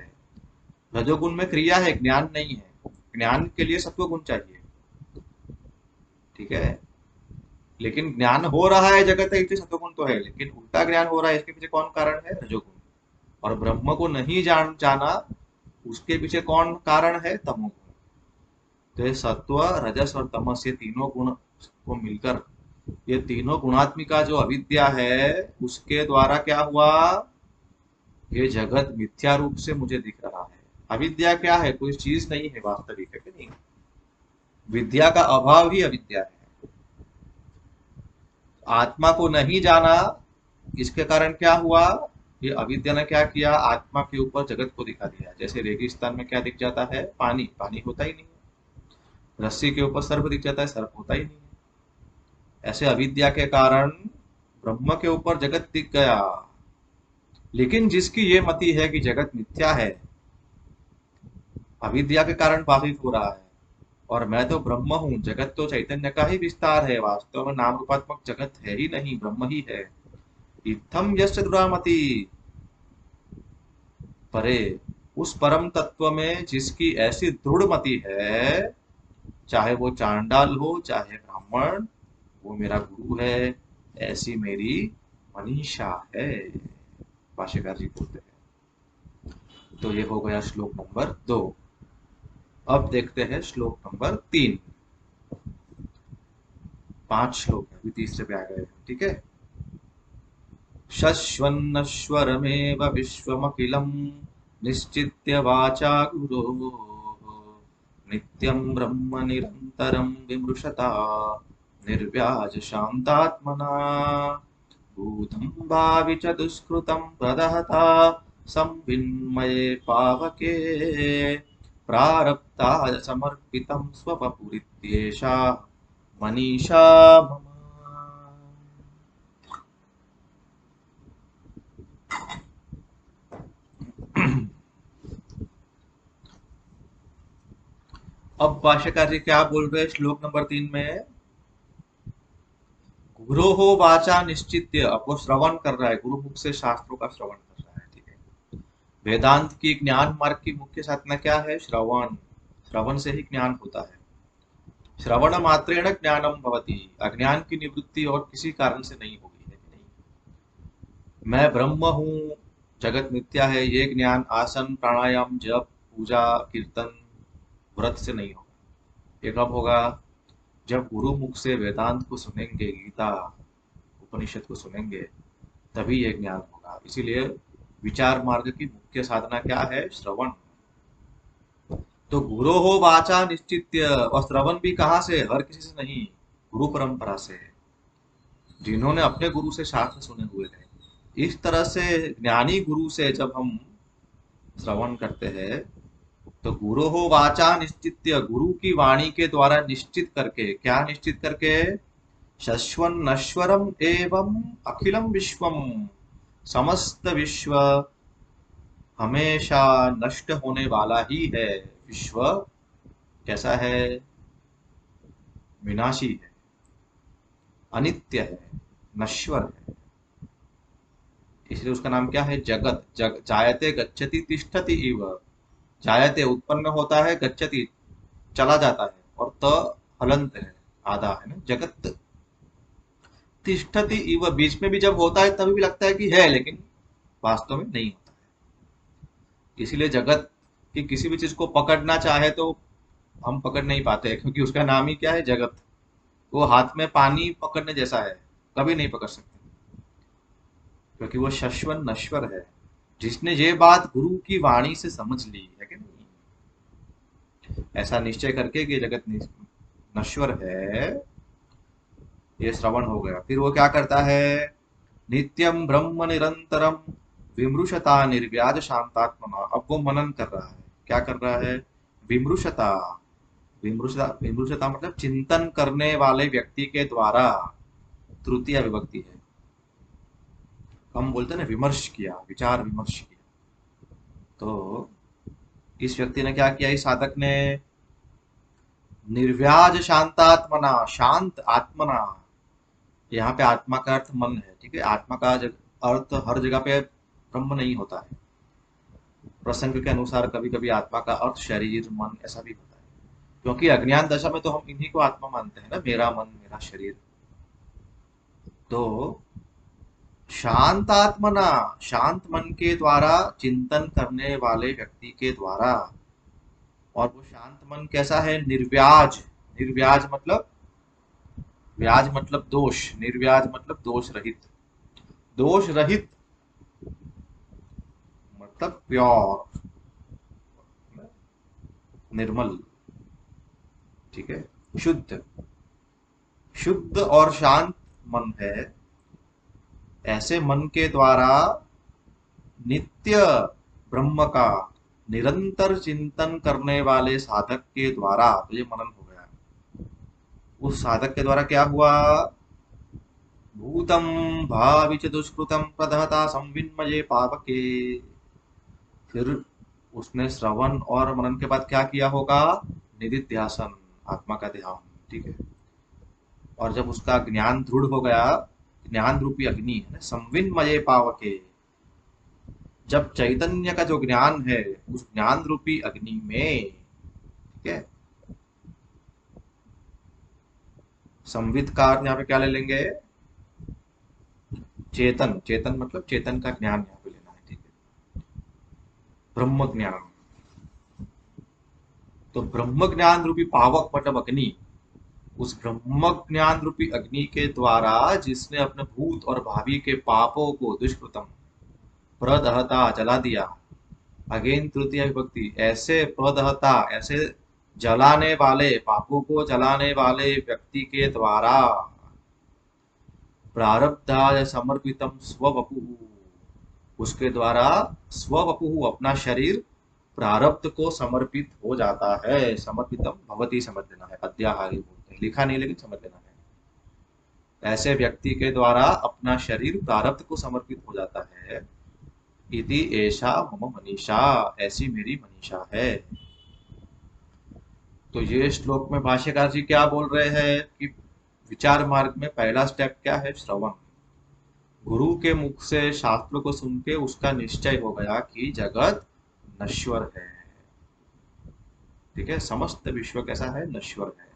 रजोगुण में क्रिया है, ज्ञान नहीं है। ज्ञान के लिए सत्व गुण चाहिए, ठीक है। लेकिन ज्ञान हो रहा है, जगत है, इसलिए सत्वगुण तो है, लेकिन उल्टा ज्ञान हो रहा है, इसके पीछे कौन कारण है? रजोगुण। और ब्रह्म को नहीं जाना, उसके पीछे कौन कारण है? तमोगुण। तो ये सत्व, रजस और तमस, ये तीनों गुण को मिलकर, ये तीनों गुणात्मिका जो अविद्या है, उसके द्वारा क्या हुआ? ये जगत मिथ्या रूप से मुझे दिख रहा है। अविद्या क्या है? कोई चीज नहीं है, वास्तविक है कि नहीं? विद्या का अभाव ही अविद्या है। आत्मा को नहीं जाना, इसके कारण क्या हुआ? ये अविद्या ने क्या किया? आत्मा के ऊपर जगत को दिखा दिया। जैसे रेगिस्तान में क्या दिख जाता है? पानी। पानी होता ही नहीं है। रस्सी के ऊपर सर्प दिख जाता है, सर्प होता ही नहीं है। ऐसे अविद्या के कारण ब्रह्म के ऊपर जगत दिख गया। लेकिन जिसकी ये मति है कि जगत मिथ्या है, अविद्या के कारण बाधित हो रहा है, और मैं तो ब्रह्म हूँ, जगत तो चैतन्य का ही विस्तार है, वास्तव में नाम रूपात्मक जगत है ही नहीं, ब्रह्म ही है। इत्थम यश्च दुरामति, परे, उस परम तत्व में जिसकी ऐसी दृढ़ मति है, चाहे वो चांडाल हो चाहे ब्राह्मण, वो मेरा गुरु है, ऐसी मेरी मनीषा है, भाष्यकार जी बोलते हैं। तो ये हो गया श्लोक नंबर 2। अब देखते हैं श्लोक नंबर 3। 5 श्लोक है, अभी तीसरे पे आ गए, ठीक है। शश्वन्नश्वरमेव विश्वमखिलं निश्चित्य वाचा गुरोः नित्यं ब्रह्म निरन्तरं विमृशता निर्व्याज शान्तात्मना भूतं भावि च दुष्कृतं प्रदहता संविन्मये पावके प्रारब्धाय समर्पितं स्वपपुरित्येषा मनीषा मम। अब भाष्यकार जी क्या बोल रहे हैं श्लोक नंबर 3 में? गुरु हो वाचा निश्चित्य, अब वो श्रवण कर रहा है, गुरु मुख से शास्त्रों का श्रवण कर रहा है, ठीक है। वेदांत की ज्ञान मार्ग की मुख्य साधना क्या है? श्रवण। श्रवण से ही ज्ञान होता है। श्रवण मात्रेण ज्ञानम भवति, अज्ञान की निवृत्ति और किसी कारण से नहीं होगी, है कि नहीं? मैं ब्रह्म हूँ, जगत मिथ्या है, ये ज्ञान आसन प्राणायाम जप पूजा कीर्तन व्रत से नहीं होगा। ये कब होगा? जब गुरु मुख से वेदांत को सुनेंगे, गीता उपनिषद को सुनेंगे, तभी ये ज्ञान होगा। इसीलिए विचार मार्ग की मुख्य साधना क्या है? श्रवण। तो गुरु हो वाचा निश्चित्य, और श्रवण भी कहाँ से? हर किसी से नहीं, गुरु परंपरा से, जिन्होंने अपने गुरु से शास्त्र सुने हुए हैं। इस तरह से ज्ञानी गुरु से जब हम श्रवण करते हैं, तो गुरु हो वाचा निश्चित्य, गुरु की वाणी के द्वारा निश्चित करके, क्या निश्चित करके? शश्वन नश्वरम एवं अखिलम विश्वम, समस्त विश्व हमेशा नष्ट होने वाला ही है। विश्व कैसा है? विनाशी है, अनित्य है, नश्वर है। इसलिए उसका नाम क्या है? जगत। जायते गच्छति तिष्ठति इव। जायते उत्पन्न होता है, गच्छति चला जाता है, और त हलंत है, आधा है ना, जगत। तिष्ठति इव, बीच में भी जब होता है तभी भी लगता है कि है, लेकिन वास्तव में नहीं होता है। इसीलिए जगत की किसी भी चीज को पकड़ना चाहे तो हम पकड़ नहीं पाते, क्योंकि उसका नाम ही क्या है? जगत। वो हाथ में पानी पकड़ने जैसा है, कभी नहीं पकड़ सकते, क्योंकि वो शश्वन नश्वर है। जिसने ये बात गुरु की वाणी से समझ ली है कि नहीं, ऐसा निश्चय करके कि जगत नश्वर है, ये श्रवण हो गया। फिर वो क्या करता है, नित्यम ब्रह्म निरंतरम विमृशता निर्व्याज शांतात्मना। अब वो मनन कर रहा है। क्या कर रहा है, विमृशता। विमृशता, विमृशता मतलब चिंतन करने वाले व्यक्ति के द्वारा, तृतीय विभक्ति है। हम बोलते हैं ना विमर्श किया, विचार विमर्श किया। तो इस व्यक्ति ने क्या किया, इस साधक ने निर्व्याज शांतात्मना, शांत आत्मना। यहाँ पे आत्मा का अर्थ मन है, ठीक है। आत्मा का अर्थ हर जगह पे ब्रह्म नहीं होता है। प्रसंग के अनुसार कभी कभी आत्मा का अर्थ शरीर मन ऐसा भी होता है, क्योंकि अज्ञान दशा में तो हम इन्हीं को आत्मा मानते हैं ना, मेरा मन मेरा शरीर। तो शांत आत्मना, शांत मन के द्वारा चिंतन करने वाले व्यक्ति के द्वारा। और वो शांत मन कैसा है, निर्व्याज। निर्व्याज मतलब, व्याज मतलब दोष, निर्व्याज मतलब दोष रहित। दोष रहित मतलब प्योर, निर्मल, ठीक है, शुद्ध। शुद्ध और शांत मन है, ऐसे मन के द्वारा नित्य ब्रह्म का निरंतर चिंतन करने वाले साधक के द्वारा, तो ये मनन हो गया। उस साधक के द्वारा क्या हुआ, भूतम भावि च दुष्कृतम प्रदहता संविन्मये पावके। फिर उसने श्रवण और मनन के बाद क्या किया होगा, निदिध्यासन, आत्मा का ध्यान, ठीक है। और जब उसका ज्ञान दृढ़ हो गया, ज्ञान रूपी अग्नि है ना, संविन्मये पावके। जब चैतन्य का जो ज्ञान है उस ज्ञान रूपी अग्नि में, ठीक है। संविद का अर्थ यहाँ पे क्या ले लेंगे, चेतन। चेतन मतलब चेतन का ज्ञान यहाँ पे लेना है, ठीक है। ब्रह्म ज्ञान। तो ब्रह्म ज्ञान रूपी पावक मतलब अग्नि, उस ब्रह्म ज्ञान रूपी अग्नि के द्वारा जिसने अपने भूत और भावी के पापों को दुष्कृतम, प्रदहता, जला दिया। अगेन तृतीय विभक्ति, ऐसे प्रदहता, ऐसे जलाने वाले, पापों को जलाने वाले व्यक्ति के द्वारा प्रारब्धाय समर्पितम स्ववपु, उसके द्वारा स्ववपु अपना शरीर प्रारब्ध को समर्पित हो जाता है। समर्पितम भवती समझ लेना है, अद्याहारी बोलते हैं, लिखा नहीं लेकिन समझ लेना है। ऐसे व्यक्ति के द्वारा अपना शरीर प्रारब्ध को समर्पित हो जाता है। इति एषा मम मनीषा, ऐसी मेरी मनीषा है। तो ये श्लोक में भाष्यकार जी क्या बोल रहे हैं कि विचार मार्ग में पहला स्टेप क्या है, श्रवण। गुरु के मुख से शास्त्र को सुन के उसका निश्चय हो गया कि जगत नश्वर है, ठीक है। समस्त विश्व कैसा है, नश्वर है,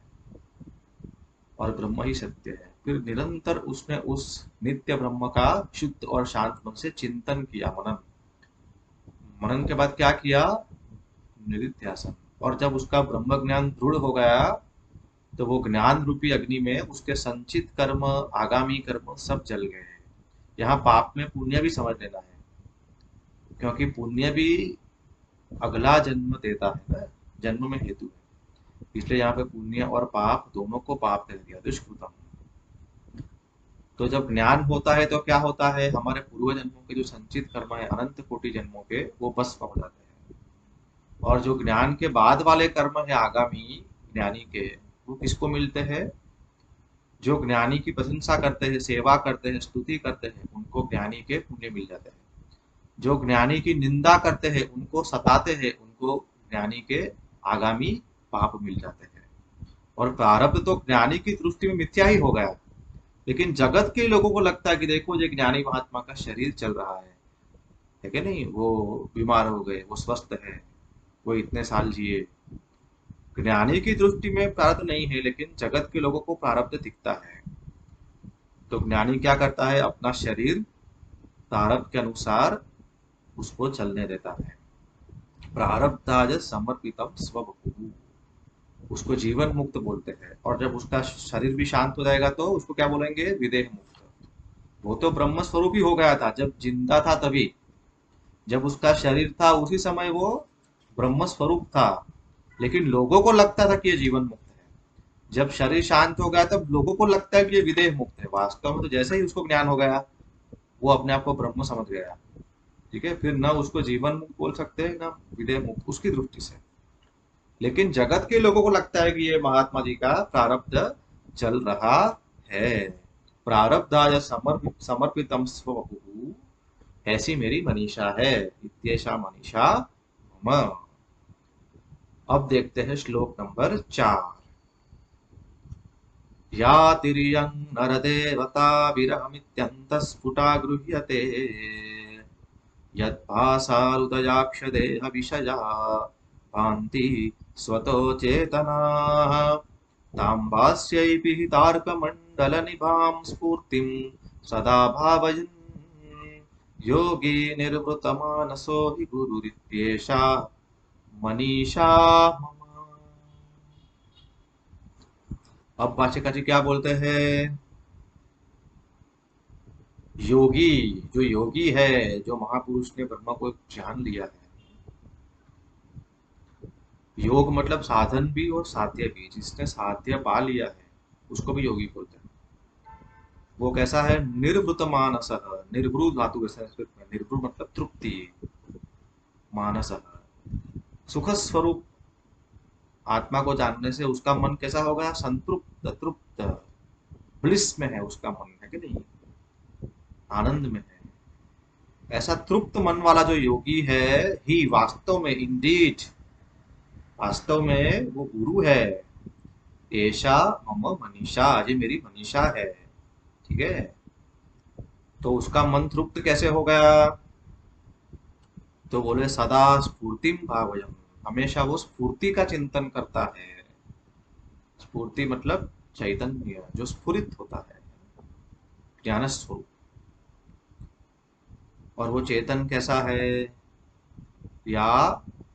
और ब्रह्म ही सत्य है। फिर निरंतर उसने उस नित्य ब्रह्म का शुद्ध और शांत मन से चिंतन किया, मनन। मनन के बाद क्या किया, निधिध्यासन। और जब उसका ब्रह्म ज्ञान दृढ़ हो गया, तो वो ज्ञान रूपी अग्नि में उसके संचित कर्म, आगामी कर्म सब जल गए। यहाँ पाप में पुण्य भी समझ लेना है, क्योंकि पुण्य भी अगला जन्म देता है ना, जन्म में हेतु है। इसलिए यहाँ पे पुण्य और पाप दोनों को पाप कह दिया, दुष्कृतम। तो जब ज्ञान होता है तो क्या होता है, हमारे पूर्व जन्मों के जो संचित कर्म है, अनंत कोटि जन्मों के, वो भस्म हो जाते हैं। और जो ज्ञान के बाद वाले कर्म है आगामी ज्ञानी के, वो किसको मिलते हैं, जो ज्ञानी की प्रशंसा करते हैं, सेवा करते हैं, स्तुति करते हैं, उनको ज्ञानी के पुण्य मिल जाते हैं। जो ज्ञानी की निंदा करते हैं, उनको सताते हैं, उनको ज्ञानी के आगामी पाप मिल जाते हैं। और प्रारब्ध तो ज्ञानी की दृष्टि में मिथ्या ही हो गया, लेकिन जगत के लोगों को लगता है कि देखो ये ज्ञानी महात्मा का शरीर चल रहा है कि नहीं, वो बीमार हो गए, वो स्वस्थ है, वो इतने साल जिए। ज्ञानी की दृष्टि में प्रारब्ध नहीं है, लेकिन जगत के लोगों को प्रारब्ध दिखता है। तो ज्ञानी क्या करता है, अपना शरीर प्रारब्ध के अनुसार उसको चलने देता है। प्रारब्धाज समर्पितम स्ववपुः, उसको जीवन मुक्त बोलते हैं। और जब उसका शरीर भी शांत हो जाएगा तो उसको क्या बोलेंगे, विदेह मुक्त। वो तो ब्रह्म स्वरूप ही हो गया था जब जिंदा था, तभी जब उसका शरीर था उसी समय वो ब्रह्म स्वरूप था। लेकिन लोगों को लगता था कि ये जीवन मुक्त है। जब शरीर शांत हो गया तब लोगों को लगता है कि ये विदेह मुक्त है। वास्तव में तो जैसे ही उसको ज्ञान हो गया, वो अपने आप को ब्रह्म समझ गया। ठीक है, फिर ना उसको जीवन मुक्त बोल सकते हैं ना विदेह मुक्त उसकी दृष्टि से। लेकिन जगत के लोगों को लगता है कि ये महात्मा जी का प्रारब्ध चल रहा है। प्रारब्धाय समर्पितम स्वभु, ऐसी मेरी मनीषा है। इत्येषा मनीषा मम। अब देखते हैं श्लोक नंबर 4। या तिर्यं नरदेवता विरहमित्यन्तः गृह्यते यद्भासारुदयाक्षदेहविषया भान्ति स्वतो चेतनाः तां भास्यैः तार्कमण्डलनिभां स्फूर्तिं सदा भावयन् योगी निर्वृतमानसो हि गुरुरित्येषा मनीषा मम। अब भाष्यकार जी क्या बोलते हैं? योगी, जो योगी है, जो महापुरुष ने ब्रह्म को जान लिया है। योग मतलब साधन भी और साध्य भी। जिसने साध्य पा लिया है उसको भी योगी बोलते हैं। वो कैसा है? निर्वृत मानस। निर्वृत धातु है संस्कृत में। निर्वृत मतलब तृप्ति। मानस सुख स्वरूप आत्मा को जानने से उसका मन कैसा होगा? संतृप्त, तृप्त, ब्लिस में है उसका मन, है कि नहीं? आनंद में है। ऐसा तृप्त मन वाला जो योगी है ही वास्तव में, इंडीड, वास्तव में वो गुरु है। ऐशा मम मनीषा, ये मेरी मनीषा है। ठीक है, तो उसका मन तृप्त कैसे हो गया? तो बोले सदा स्फूर्तिम भावयम, हमेशा वो स्फूर्ति का चिंतन करता है। स्फूर्ति मतलब चैतन्य जो स्फुरित होता है, ज्ञान स्वरूप। और वो चेतन कैसा है? या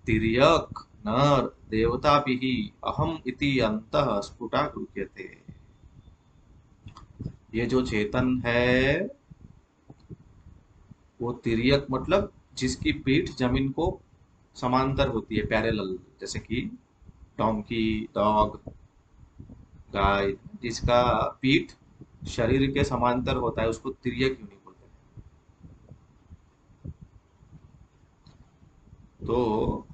तिर्यक नर देवता भी अहम इति अंतः स्फुटा गृह्यते। ये जो चेतन है वो तिर्यक मतलब जिसकी पीठ जमीन को समांतर होती है, पैरेलल। जैसे कि डोंकी, डॉग, गाय, जिसका पीठ शरीर के समांतर होता है उसको तिर्यक क्यों नहीं बोलते? तो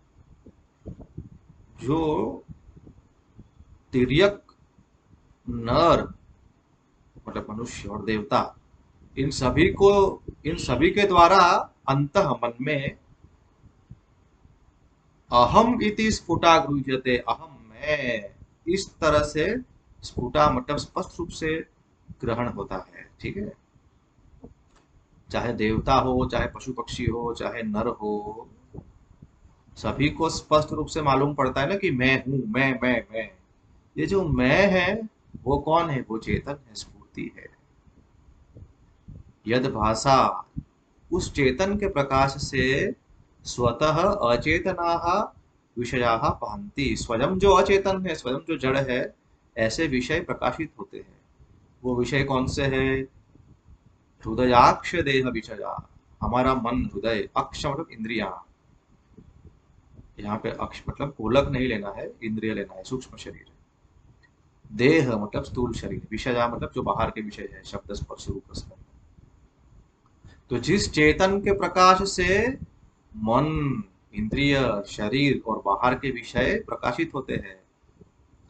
जो तिर्यक नर मतलब मनुष्य और देवता, इन सभी को, इन सभी के द्वारा अंतः मन में अहम इति स्फुटा गृह्यते, अहम मैं, इस तरह से स्फुटा मतलब स्पष्ट रूप से ग्रहण होता है। ठीक है, चाहे देवता हो, चाहे पशु पक्षी हो, चाहे नर हो, सभी को स्पष्ट रूप से मालूम पड़ता है ना कि मैं हूं, मैं। ये जो मैं है वो कौन है? वो चेतन है, स्फूर्ति है। यद भाषा, उस चेतन के प्रकाश से स्वतः अचेतनाः विषयाः भान्ति, स्वयं जो अचेतन है, स्वयं जो जड़ है, ऐसे विषय प्रकाशित होते हैं। वो विषय कौन से है? हृदयाक्ष देह विषया, हमारा मन, हृदय, अक्ष मतलब इंद्रिया। यहाँ पे अक्ष मतलब गोलक नहीं लेना है, इंद्रिय लेना है, सूक्ष्म शरीर। देह मतलब स्थूल शरीर, विषया मतलब जो बाहर के विषय है, शब्द स्पर्श रूप रस। तो जिस चेतन के प्रकाश से मन, इंद्रिय, शरीर और बाहर के विषय प्रकाशित होते हैं,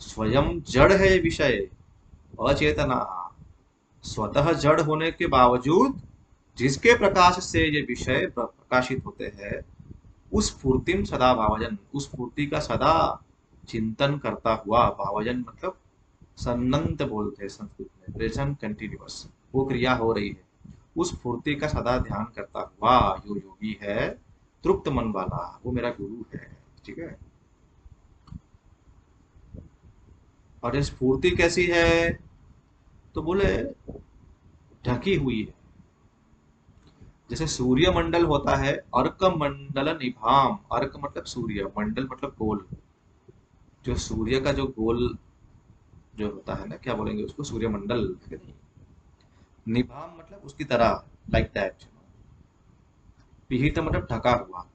स्वयं जड़ है ये विषय, अचेतना, स्वतः जड़ होने के बावजूद जिसके प्रकाश से ये विषय प्रकाशित होते हैं, उस स्फूर्तिम सदा भावजन, उस स्फूर्ति का सदा चिंतन करता हुआ। भावजन मतलब सन्नंत बोलते हैं संस्कृत में, प्रेजेंट कंटिन्यूअस, वो क्रिया हो रही है। उस स्फूर्ति का सदा ध्यान करता हुआ जो योगी है, तृप्त मन वाला, वो मेरा गुरु है। ठीक है, और ये स्फूर्ति कैसी है? तो बोले ढकी हुई है। जैसे सूर्य मंडल होता है, अर्क मंडल निभाम, अर्क मतलब सूर्य, मंडल मतलब गोल। जो सूर्य का जो गोल जो होता है ना, क्या बोलेंगे उसको, सूर्य मंडल, है कि नहीं? निभाम मतलब उसकी तरह, लाइक दैट। पिहित मतलब ढका हुआ।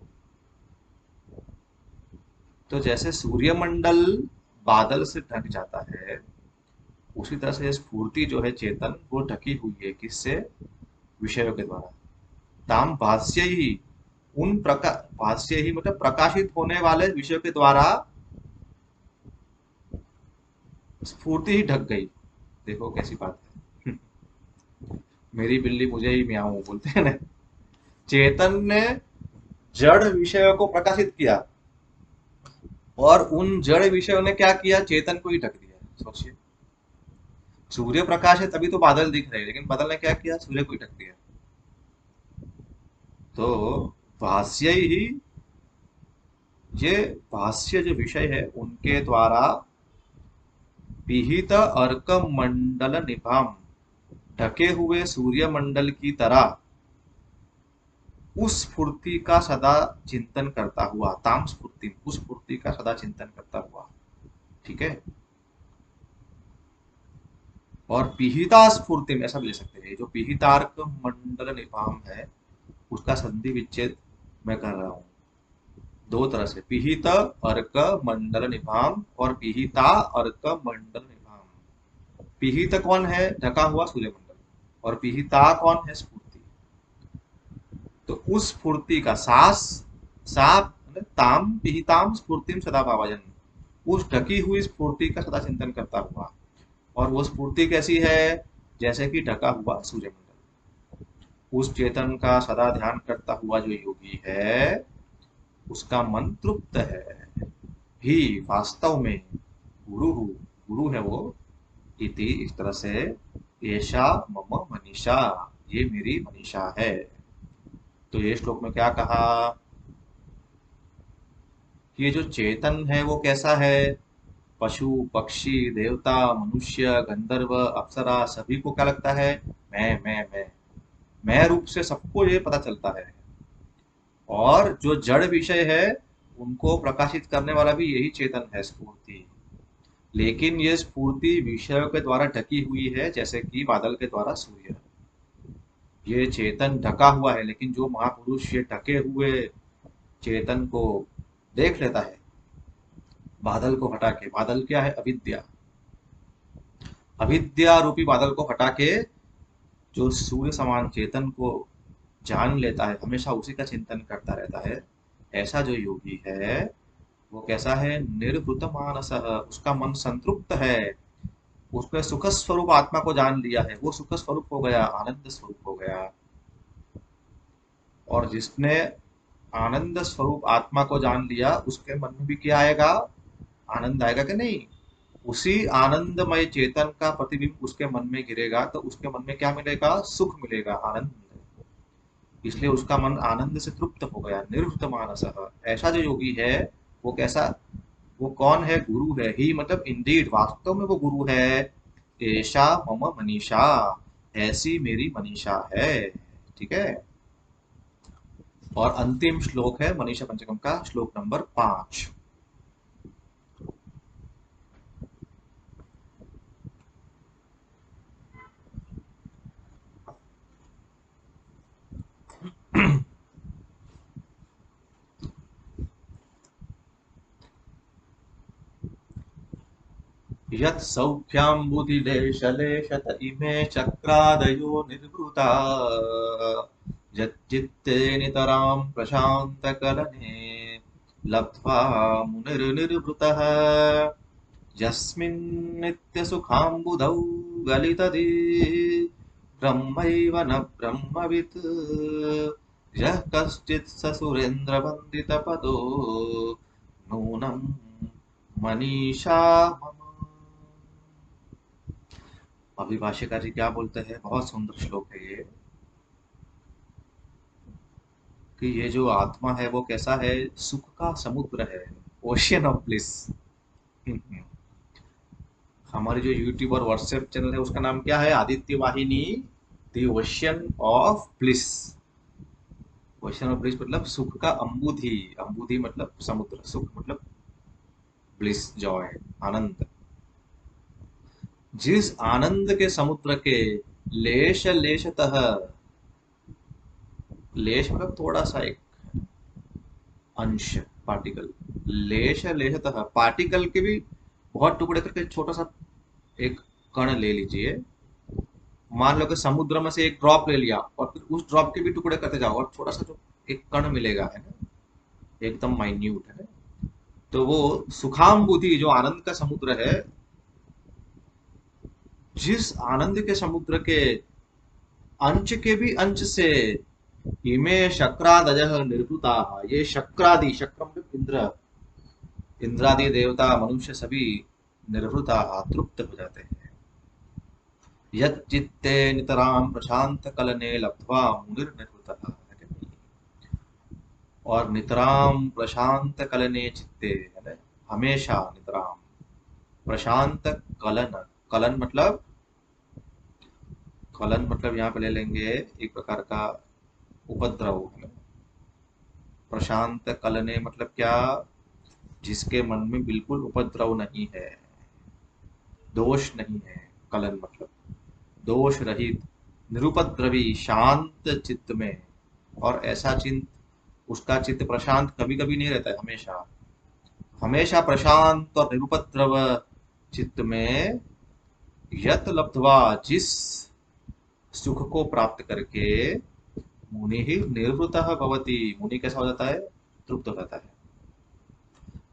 तो जैसे सूर्यमंडल बादल से ढक जाता है, उसी तरह से स्फूर्ति जो है चेतन, वो ढकी हुई है किससे? विषयों के द्वारा। ताम भाष्य ही, भाष्य ही मतलब प्रकाशित होने वाले विषयों के द्वारा स्फूर्ति ही ढक गई। देखो कैसी बात है। मेरी बिल्ली मुझे ही म्याऊं बोलते हैं ना। चेतन ने जड़ विषयों को प्रकाशित किया, और उन जड़ विषयों ने क्या किया? चेतन को ही ढक दिया। सोचिए, सूर्य प्रकाश है तभी तो बादल दिख रहे हैं, लेकिन बादल ने क्या किया? सूर्य को ही ढक दिया। तो भाष्य ही, ये भाष्य जो विषय है उनके द्वारा पिहित अर्क मंडल निभाम, ढके हुए सूर्य मंडल की तरह उस स्फूर्ति का सदा चिंतन करता हुआ, ताम स्फूर्ति, उस स्फूर्ति का सदा चिंतन करता हुआ। ठीक है। और पिहिता स्फूर्ति में ऐसा भी ले सकते हैं, जो पिहितार्क मंडल निभाम है उसका संधि विच्छेद मैं कर रहा हूँ दो तरह से, पिहित अर्क मंडल निभाम और पिहिता अर्क मंडल निभाम। पिहित कौन है? ढका हुआ सूर्यमंडल। और पिहिता कौन है? स्फूर्ति। तो उस स्फूर्ति का सास, सा मतलब ताम पिहिताम स्फूर्तिम सदा भावयन, उस ढकी हुई स्फूर्ति का सदा चिंतन करता हुआ। और वो स्फूर्ति कैसी है? जैसे कि ढका हुआ सूर्यमंडल। उस चेतन का सदा ध्यान करता हुआ जो योगी है, उसका मन तृप्त है। ही वास्तव में गुरु, गुरु है वो। इति इस तरह से, ऐशा मम मनीषा, ये मेरी मनीषा है। तो ये श्लोक में क्या कहा? ये जो चेतन है वो कैसा है? पशु पक्षी देवता मनुष्य गंधर्व अप्सरा सभी को क्या लगता है? मैं रूप से सबको ये पता चलता है। और जो जड़ विषय है उनको प्रकाशित करने वाला भी यही चेतन है, स्फूर्ति। लेकिन ये स्फूर्ति विषयों के द्वारा ढकी हुई है, जैसे कि बादल के द्वारा सूर्य। ये चेतन ढका हुआ है, लेकिन जो महापुरुष ये ढके हुए चेतन को देख लेता है, बादल को हटा के, बादल क्या है? अविद्या। अविद्या रूपी बादल को हटा के जो सूर्य समान चेतन को जान लेता है, हमेशा उसी का चिंतन करता रहता है, ऐसा जो योगी है वो कैसा है? निर्वृत मानस, उसका मन संतृप्त है। उसके सुख स्वरूप आत्मा को जान लिया है, वो सुख स्वरूप हो गया, आनंद स्वरूप हो गया। और जिसने आनंद स्वरूप आत्मा को जान लिया, उसके मन में भी क्या आएगा? आनंद आएगा कि नहीं? उसी आनंदमय चेतन का प्रतिबिंब उसके मन में गिरेगा, तो उसके मन में क्या मिलेगा? सुख मिलेगा, आनंद। इसलिए उसका मन आनंद से तृप्त हो गया, निर्वृत मानस। ऐसा जो योगी है वो कैसा? वो कौन है? गुरु है। ही मतलब इंडीड, वास्तव में वो गुरु है। ऐशा मम मनीषा, ऐसी मेरी मनीषा है। ठीक है। और अंतिम श्लोक है मनीषा पंचकम का, श्लोक नंबर 5। यत् सौख्याम्बुधिलेशलेशत इमे चक्रादयो निर्वृता, यच्चित्ते नितरां प्रशान्तकलने लब्ध्वा मुनिर्निर्वृतः, यस्मिन्नित्यसुखाम्बुधौ गलितधि ब्रह्मैव न ब्रह्मवित्, यः कश्चित् स सुरेन्द्रवन्दितपदो नूनं मनीषा मम। अभी भाष्यकार जी क्या बोलते हैं? बहुत सुंदर श्लोक है ये, कि ये जो आत्मा है वो कैसा है? सुख का समुद्र है, ओशियन ऑफ ब्लिस। हमारी जो यूट्यूब और व्हाट्सएप चैनल है उसका नाम क्या है? आदित्य वाहिनी the ocean of bliss. Ocean of bliss मतलब सुख का अम्बुधि, अम्बुधि मतलब समुद्र, सुख मतलब ब्लिस, जॉय, आनंद। जिस आनंद के समुद्र के लेश लेशतः, लेश मतलब थोड़ा सा एक अंश, पार्टिकल, लेश लेशतः, पार्टिकल के भी बहुत टुकड़े करके छोटा सा एक कण ले लीजिए। मान लो कि समुद्र में से एक ड्रॉप ले लिया और फिर उस ड्रॉप के भी टुकड़े करते जाओ और छोटा सा जो एक कण मिलेगा, है ना, एकदम माइन्यूट, है ना। तो वो सुखाम बुद्धि जो आनंद का समुद्र है, जिस आनंद के समुद्र के अंश के भी अंश से इमे शक्रादय निर्वृता, ये शक्रादि, शक्र मतलब इंद्र, इंद्रादि देवता मनुष्य सभी निर्वृता तृप्त हो जाते हैं। यच्चित्ते नितराम प्रशांत कलने लब्ध्वा मुनिर्निर्वृतः, और नितराम प्रशांत कलने चित्ते, है ना, हमेशा नितराम प्रशांत कलन, कलन मतलब, कलन मतलब यहाँ पे ले लेंगे एक प्रकार का उपद्रव, है ना। प्रशांत कलने मतलब क्या, जिसके मन में बिल्कुल उपद्रव नहीं है, दोष नहीं है। कलन मतलब दोष रहित, निरुपद्रवी, शांत चित्त में। और ऐसा चिंत, उसका चित्त प्रशांत कभी कभी नहीं रहता है, हमेशा हमेशा प्रशांत और निरुपद्रव चित्त में, यत लब्ध्वा, जिस सुख को प्राप्त करके, मुनि ही निर्वृतः भवति, मुनि कैसा हो जाता है, तृप्त हो जाता है।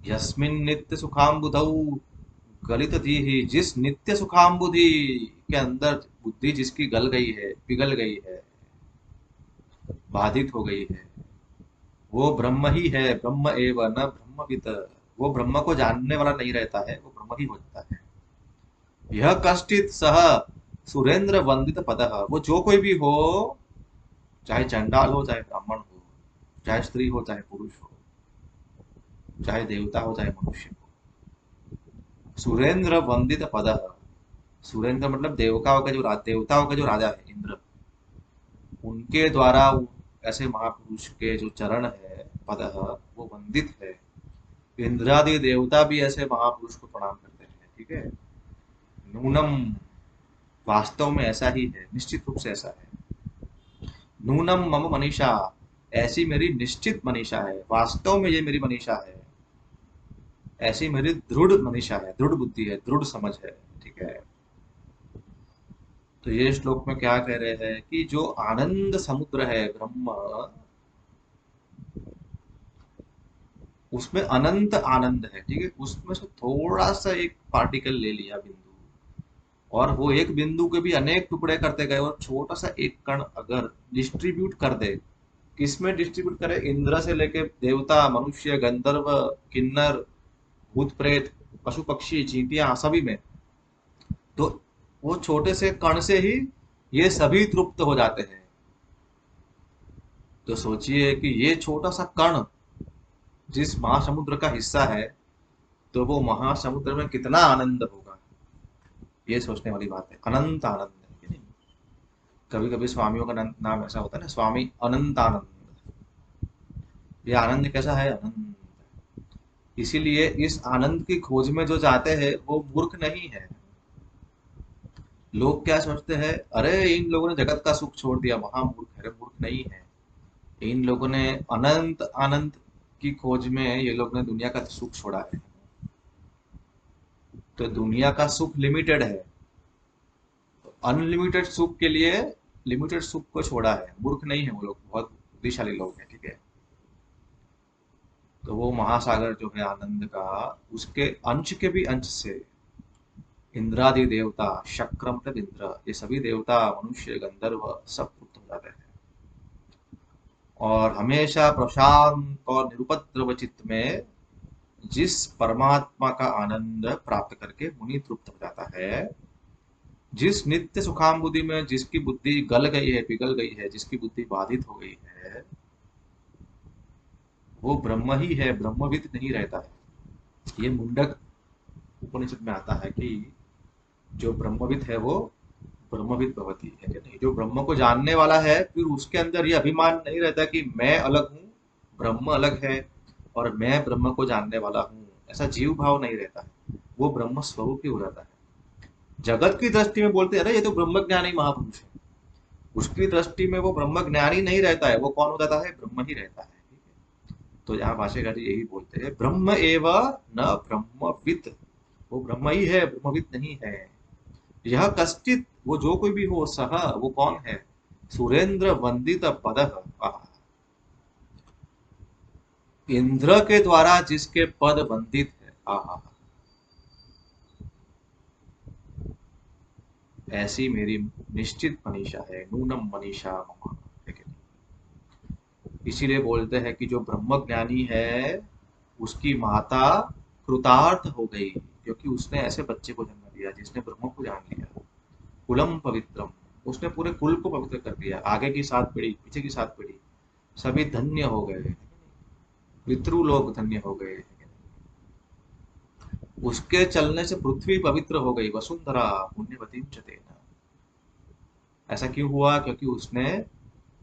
यस्मिन् नित्य सुखाम्बुधौ गलित ही, जिस नित्य सुखाम्बुधि के अंदर बुद्धि जिसकी गल गई है, पिघल गई है, बाधित हो गई है, वो ब्रह्म ही है, ब्रह्म एव न ब्रह्मवित्, वो ब्रह्म को जानने वाला नहीं रहता है, वो ब्रह्म ही हो जाता है। यह कष्टित सह सुरेंद्र वंदित पदः, वो जो कोई भी हो, चाहे चंडाल हो, चाहे ब्राह्मण हो, चाहे स्त्री हो, चाहे पुरुष हो, चाहे देवता हो, चाहे मनुष्य हो, सुरेंद्र वंदित पदः, सुरेंद्र मतलब देवताओं का जो देवताओं का जो राजा है इंद्र, उनके द्वारा ऐसे महापुरुष के जो चरण है, पदः, वो वंदित है। इंद्रादि देवता भी ऐसे महापुरुष को प्रणाम करते हैं, ठीक है। नूनम, वास्तव में ऐसा ही है, निश्चित रूप से ऐसा है। नूनम मम मनीषा, ऐसी मेरी निश्चित मनीषा है, वास्तव में ये मेरी मनीषा है, ऐसी मेरी दृढ़ मनीषा है, दृढ़ बुद्धि है, दृढ़ समझ है, ठीक है। तो ये श्लोक में क्या कह रहे हैं कि जो आनंद समुद्र है ब्रह्म, उसमें अनंत आनंद है, ठीक है। उसमें से थोड़ा सा एक पार्टिकल ले लिया, बिंदु, और वो एक बिंदु के भी अनेक टुकड़े करते गए, और छोटा सा एक कण अगर डिस्ट्रीब्यूट कर दे, किसमें डिस्ट्रीब्यूट करे, इंद्र से लेके देवता, मनुष्य, गंधर्व, किन्नर, भूत प्रेत, पशु पक्षी, चींटियां, सभी में, तो वो छोटे से कण से ही ये सभी तृप्त हो जाते हैं। तो सोचिए कि ये छोटा सा कण जिस महासमुद्र का हिस्सा है, तो वो महासमुद्र में कितना आनंद होगा, ये सोचने वाली बात है। अनंत आनंद है कि नहीं। कभी कभी स्वामियों का नाम ऐसा होता है ना, स्वामी अनंत आनंद। ये आनंद कैसा है, अनंत। इसीलिए इस आनंद की खोज में जो जाते हैं वो मूर्ख नहीं है। लोग क्या सोचते हैं, अरे इन लोगों ने जगत का सुख छोड़ दिया, महामूर्ख है। अरे मूर्ख नहीं है, इन लोगों ने अनंत आनंद की खोज में, ये लोग ने दुनिया का सुख छोड़ा है। तो दुनिया का सुख लिमिटेड है, तो अनलिमिटेड सुख के लिए लिमिटेड सुख को छोड़ा है। मूर्ख नहीं है वो लोग, बहुत बुद्धिशाली लोग हैं, ठीक है। तो वो महासागर जो है आनंद का, उसके अंश के भी अंश से इंद्रादि देवता, शक्र मतलब इंद्र, ये सभी देवता, मनुष्य, गंधर्व सब तृप्त हो जाते हैं। और हमेशा प्रशांत और निरुपद्रव चित्त में जिस परमात्मा का आनंद प्राप्त करके मुनि तृप्त हो जाता है, जिस नित्य सुखाम बुद्धि में जिसकी बुद्धि गल गई है, पिघल गई है, जिसकी बुद्धि बाधित हो गई है, वो ब्रह्म ही है, ब्रह्मविद नहीं रहता है। ये मुंडक उपनिषद में आता है कि जो ब्रह्मविद है वो ब्रह्मविद भवति, है कि नहीं। जो ब्रह्म को जानने वाला है, फिर उसके अंदर ये अभिमान नहीं रहता कि मैं अलग हूँ, ब्रह्म अलग है, और मैं ब्रह्म को जानने वाला हूँ, ऐसा जीव भाव नहीं रहता है। वो ब्रह्म स्वरूप ही हो जाता है। जगत की दृष्टि में बोलते हैं ना, ये तो ब्रह्म ज्ञानी महापुरुष है, उसकी दृष्टि में वो ब्रह्म ज्ञानी नहीं रहता है, वो कौन हो जाता है, ब्रह्म ही रहता है, ठीक है। तो यहाँ भाष्यकार जी यही बोलते हैं, ब्रह्म एव न ब्रह्मविद, वो ब्रह्म ही है, ब्रह्मविद नहीं है। यह कश्चित, वो जो कोई भी हो, सह, वो कौन है, सुरेंद्र वंदित पद, इंद्र के द्वारा जिसके पद वंदित है, आहा, ऐसी मेरी निश्चित मनीषा है, नूनम मनीषा मम, ठीक है। इसीलिए बोलते हैं कि जो ब्रह्म ज्ञानी है उसकी माता कृतार्थ हो गई, क्योंकि उसने ऐसे बच्चे को जन्म दिया जिसने ब्रह्म को जान लिया। कुलम पवित्रम, उसने पूरे कुल को पवित्र कर दिया, आगे की 7 पीढ़ी, पीछे की 7 पीढ़ी, सभी धन्य हो गए, पितृ लोग धन्य हो गए। उसके चलने से पृथ्वी पवित्र हो गई, वसुंधरा पुण्यवतीम च तेन। ऐसा क्यों हुआ, क्योंकि उसने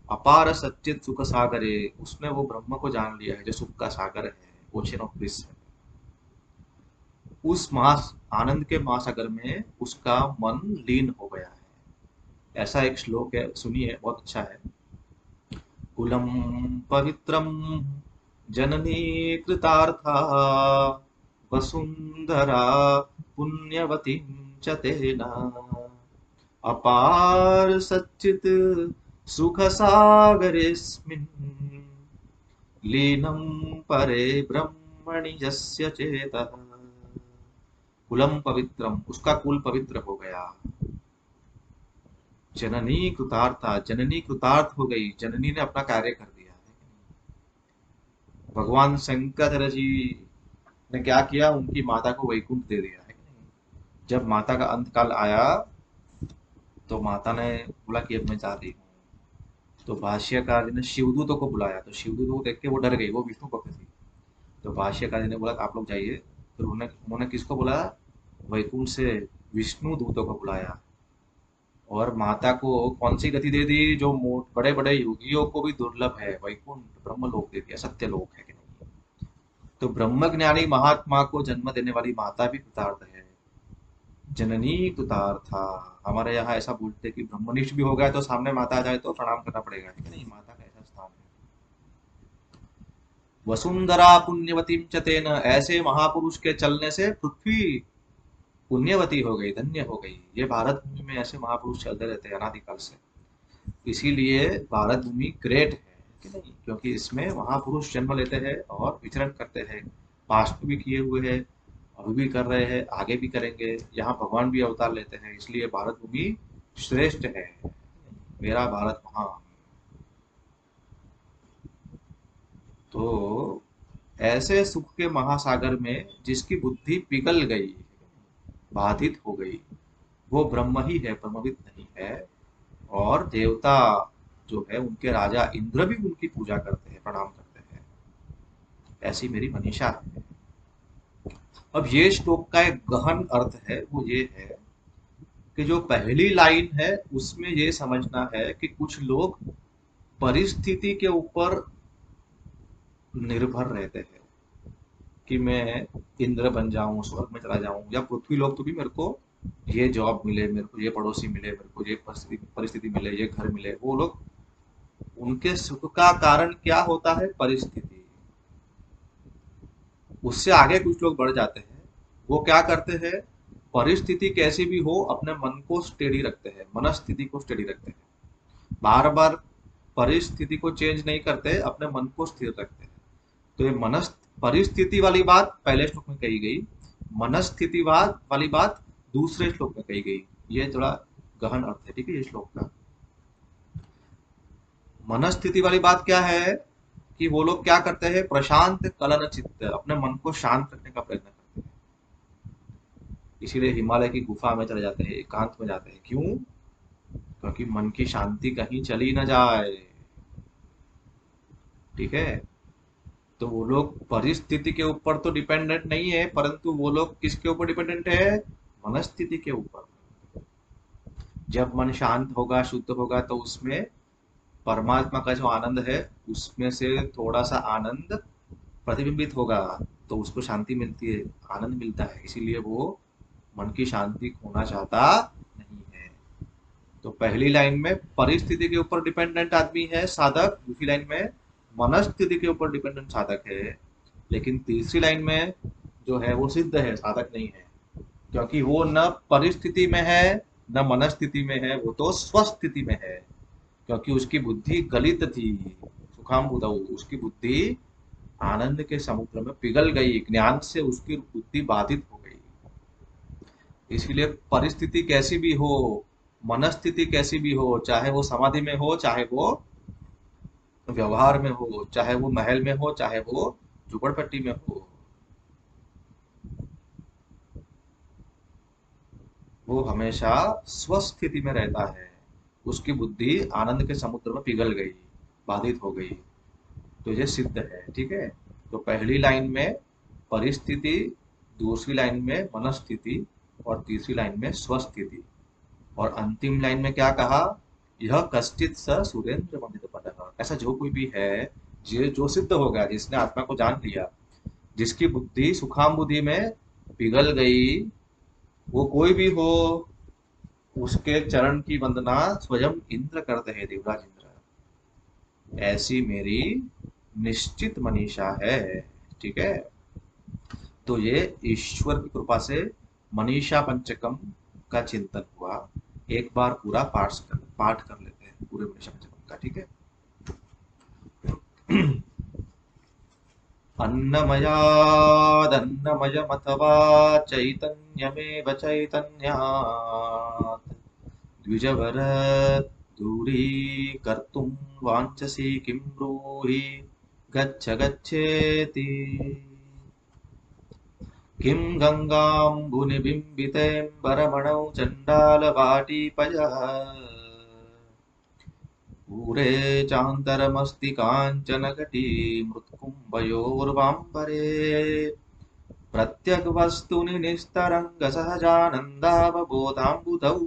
अपार सच्चित सुख सागरे, उसने वो ब्रह्म को जान लिया है जो सुख का सागर है, ओशन ऑफ ब्लिस है। उस मास आनंद के महासागर में उसका मन लीन हो गया है। ऐसा एक श्लोक है, सुनिए, बहुत अच्छा है। कुलम पवित्रम जननी कृतार्था वसुंधरा पुण्यवतीं च तेना अपार सच्चित सुख सागरेस्मिन् लीनं परे ब्रह्मणि यस्य चेतः। कुलम पवित्रम, उसका कुल पवित्र हो गया। जननी कृतार्था, जननी कृतार्थ हो गई, जननी ने अपना कार्य कर दिया है। भगवान शंकर जी ने क्या किया, उनकी माता को वैकुंठ दे दिया है। जब माता का अंत काल आया तो माता ने बोला कि अब मैं जा रही हूँ, तो भाष्यकार जी ने शिवदूतों को बुलाया, तो शिवदूतों को देख के वो डर गई, वो विष्णु भक्त थी। तो भाष्यकार जी ने बोला आप लोग जाइए, फिर उन्होंने किसको बुलाया, वैकुंठ से विष्णु दूतों को बुलाया, और माता को कौन सी गति दे दी, जो बड़े बड़े योगियों को भी दुर्लभ है, वैकुंठ ब्रह्म लोक दे दिया, सत्य लोक है कि नहीं। तो ब्रह्म ज्ञानी महात्मा को जन्म देने वाली माता भी कृतार्थ है, जननी कृतार्था। हमारे यहाँ ऐसा बोलते हैं कि ब्रह्मनिष्ठ भी हो गया तो सामने माता आ जाए तो प्रणाम करना पड़ेगा, है कि नहीं, माता का ऐसा स्थान है। वसुंधरा पुण्यवतीम च तेन, ऐसे महापुरुष के चलने से पृथ्वी पुण्यवती हो गई, धन्य हो गई। ये भारत भूमि में ऐसे महापुरुष चलते रहते हैं अनादिकाल से, इसीलिए भारत भूमि ग्रेट है कि नहीं, क्योंकि इसमें महापुरुष जन्म लेते हैं और विचरण करते हैं, पास्ट भी किए हुए हैं, अभी भी कर रहे हैं, आगे भी करेंगे। यहाँ भगवान भी अवतार लेते हैं, इसलिए भारत भूमि श्रेष्ठ है, मेरा भारत महान। तो ऐसे सुख के महासागर में जिसकी बुद्धि पिघल गई, बाधित हो गई, वो ब्रह्म ही है, ब्रह्मविद नहीं है। और देवता जो है, उनके राजा इंद्र भी उनकी पूजा करते हैं, प्रणाम करते हैं। ऐसी मेरी मनीषा है। अब ये श्लोक का एक गहन अर्थ है, वो ये है कि जो पहली लाइन है उसमें ये समझना है कि कुछ लोग परिस्थिति के ऊपर निर्भर रहते हैं कि मैं इंद्र बन जाऊं, स्वर्ग में चला जाऊं, या पृथ्वी लोक तो भी मेरे को ये जॉब मिले, मेरे को ये पड़ोसी मिले, मेरे को ये परिस्थिति मिले, ये घर मिले। वो लोग, उनके सुख का कारण क्या होता है, परिस्थिति। उससे आगे कुछ लोग बढ़ जाते हैं, वो क्या करते हैं, परिस्थिति कैसी भी हो अपने मन को स्टेडी रखते हैं, मनस्थिति को स्टेडी रखते हैं, बार बार परिस्थिति को चेंज नहीं करते, अपने मन को स्थिर रखते हैं। तो ये मनस परिस्थिति वाली बात पहले श्लोक में कही गई, मनस्थितिवाद वाली बात दूसरे श्लोक में कही गई। ये थोड़ा गहन अर्थ है, ठीक है, ये श्लोक का। मनस्थिति वाली बात क्या है कि वो लोग क्या करते हैं, प्रशांत कलन चित्त, अपने मन को शांत रखने का प्रयत्न करते हैं। इसीलिए हिमालय की गुफा में चले जाते हैं, एकांत में जाते हैं। क्यों? क्योंकि मन की शांति कहीं चली ना जाए, ठीक है। तो वो लोग परिस्थिति के ऊपर तो डिपेंडेंट नहीं है, परंतु वो लोग किसके ऊपर डिपेंडेंट है, मनस्थिति के ऊपर। जब मन शांत होगा, शुद्ध होगा, तो उसमें परमात्मा का जो आनंद है उसमें से थोड़ा सा आनंद प्रतिबिंबित होगा, तो उसको शांति मिलती है, आनंद मिलता है। इसीलिए वो मन की शांति खोना चाहता नहीं है। तो पहली लाइन में परिस्थिति के ऊपर डिपेंडेंट आदमी है साधक, दूसरी लाइन में मनस्थिति के ऊपर डिपेंडेंट साधक है, लेकिन तीसरी लाइन में जो है वो सिद्ध है, साधक नहीं है, क्योंकि वो न परिस्थिति में है न मनस्थिति में है, वो तो स्वस्थिति में है, क्योंकि उसकी बुद्धि गलित थी। सुखाम बुधऊ, उसकी बुद्धि आनंद के समुद्र में पिघल गई, ज्ञान से उसकी बुद्धि बाधित हो गई। इसलिए परिस्थिति कैसी भी हो, मनस्थिति कैसी भी हो, चाहे वो समाधि में हो, चाहे वो व्यवहार में हो, चाहे वो महल में हो, चाहे वो झुपड़पट्टी में हो, वो हमेशा स्वस्थिति में रहता है। उसकी बुद्धि आनंद के समुद्र में पिघल गई, बाधित हो गई, तो ये सिद्ध है। ठीक है, तो पहली लाइन में परिस्थिति, दूसरी लाइन में मनस्थिति, और तीसरी लाइन में स्वस्थिति, और अंतिम लाइन में क्या कहा, यह कश्चित स सुरेंद्र वंदित पदः, ऐसा जो कोई भी है, जो सिद्ध हो गया, जिसने आत्मा को जान लिया, जिसकी बुद्धि सुखाम बुद्धि में पिघल गई, वो कोई भी हो, उसके चरण की वंदना स्वयं इंद्र करते हैं, देवराज इंद्र। ऐसी मेरी निश्चित मनीषा है। ठीक है, तो ये ईश्वर की कृपा से मनीषा पंचकम का चिंतन हुआ। एक बार पूरा पाठ कर लेते हैं पूरे मनीषा पंचकम का। ठीक है, अन्नमयादन्नमयमथवा चैतन्यमेव चैतन्यात् द्विजवरत् दूरीकर्तुं वाञ्छसि किं ब्रूहि, गच्छ गच्छेति। किं गङ्गाम्बुनिबिम्बितेऽम्बरमणौ चण्डालवाटीपयः, पूरे चान्तरमस्ति काञ्चनघटी मृत्कुम्भयोर्वाम्बरे। प्रत्यग्वस्तुनि निस्तरङ्गसहजानन्दावबोधाम्बुधौ,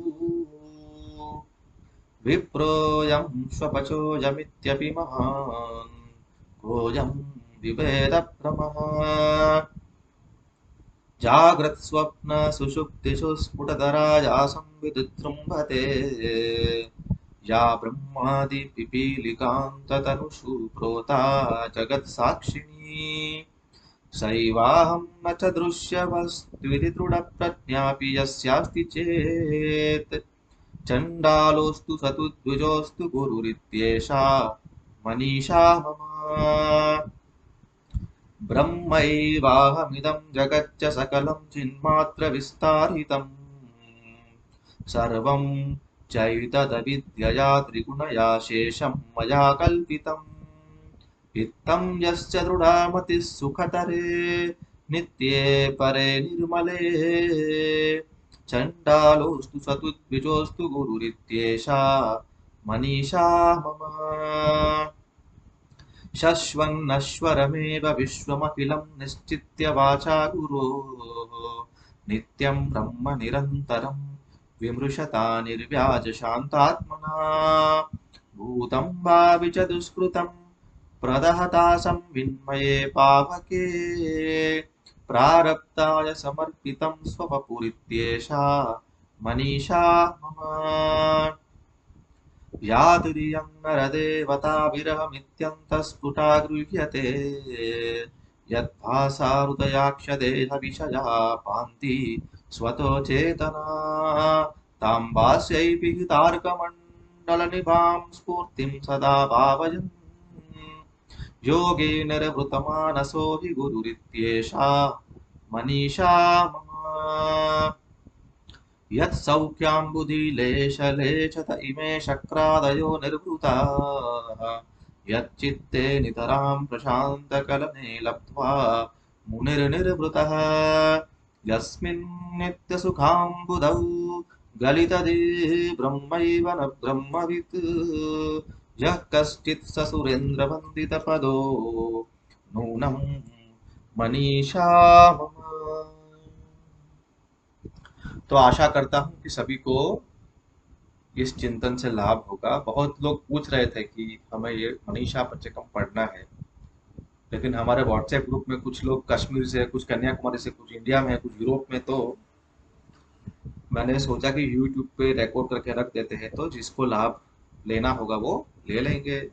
विप्रोऽयं स्वपचोऽयमित्यपि महान्, कोऽयं विभेदभ्रमः। जाग्रत्स्वप्नसुषुप्तिषु स्फुटधराया संविदुजृम्भते, या ब्रह्मादिपिपीलिकान्ततनुषु प्रोता जगत्साक्षिणी, सैवाहं न च दृश्यवस्त्विति दृढप्रज्ञापि यस्यास्ति चेत्, चण्डालोऽस्तु स तु द्विजोऽस्तु गुरुरित्येषा मनीषा मम। ब्रह्मैवाहमिदं जगच्च सकलं चिन्मात्रविस्तारितम्, सर्वं चैतदविद्यया त्रिगुणया शेषं मया कल्पितम्। इत्थं यस्य दृढमतिः सुखतरे नित्ये परे निर्मले, चण्डालोऽस्तु स तु द्विजोऽस्तु गुरुरित्येषा मनीषा मम। शश्वन्नश्वरमेव विश्वमखिलं निश्चित्य वाचा गुरोः, नित्यं ब्रह्म निरन्तरं विमृशता निर्व्याजशान्तात्मना। भूतं भावि च दुष्कृतं प्रदहता संविन्मये पावके, प्रारब्धाय समर्पितं स्ववपुरित्येषा मनीषा मम। यातिरियं नरदेवताभिरहमित्यन्तस्फुटा गृह्यते, यद्भासाहृदयाक्षदेहविषया पान्ति स्वतो चेतना, तां भास्यै पिहितार्कमण्डलनिभां स्फूर्तिं सदा भावयन्, योगे निर्वृतमानसो हि गुरुरित्येषा मनीषा मम। यत्सौख्याम्बुधिलेशलेशत इमे शक्रादयो निर्वृताः, यच्चित्ते नितरां प्रशान्तकलने लब्ध्वा मुनिर्निर्वृतः, यस्मिन् नित्यसुखाम्बुधौ गलितदे ब्रह्मैव न ब्रह्मवित्, यः कश्चित् स सुरेन्द्रवन्दितपदो नूनं मनीषा मम। तो आशा करता हूँ कि सभी को इस चिंतन से लाभ होगा। बहुत लोग पूछ रहे थे कि हमें ये मनीषा पंचकम पढ़ना है, लेकिन हमारे व्हाट्सएप ग्रुप में कुछ लोग कश्मीर से, कुछ कन्याकुमारी से, कुछ इंडिया में, कुछ यूरोप में, तो मैंने सोचा कि यूट्यूब पे रिकॉर्ड करके रख देते हैं, तो जिसको लाभ लेना होगा वो ले लेंगे।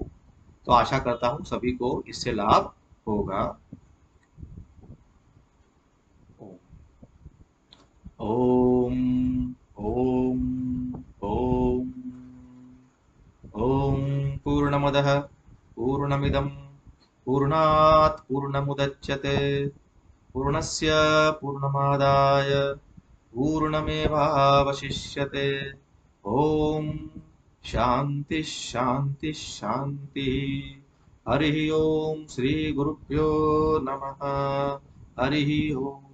तो आशा करता हूं सभी को इससे लाभ होगा। ओम ओम ओम ओम पूर्णमदः पूर्णमिदं पूर्णात् पूर्णमुदच्यते पूर्णस्य पूर्णमादाय पूर्णमेवावशिष्यते। ओम शांति शांति शांति। हरि ओम श्री गुरुभ्यो नमः। हरि ओम।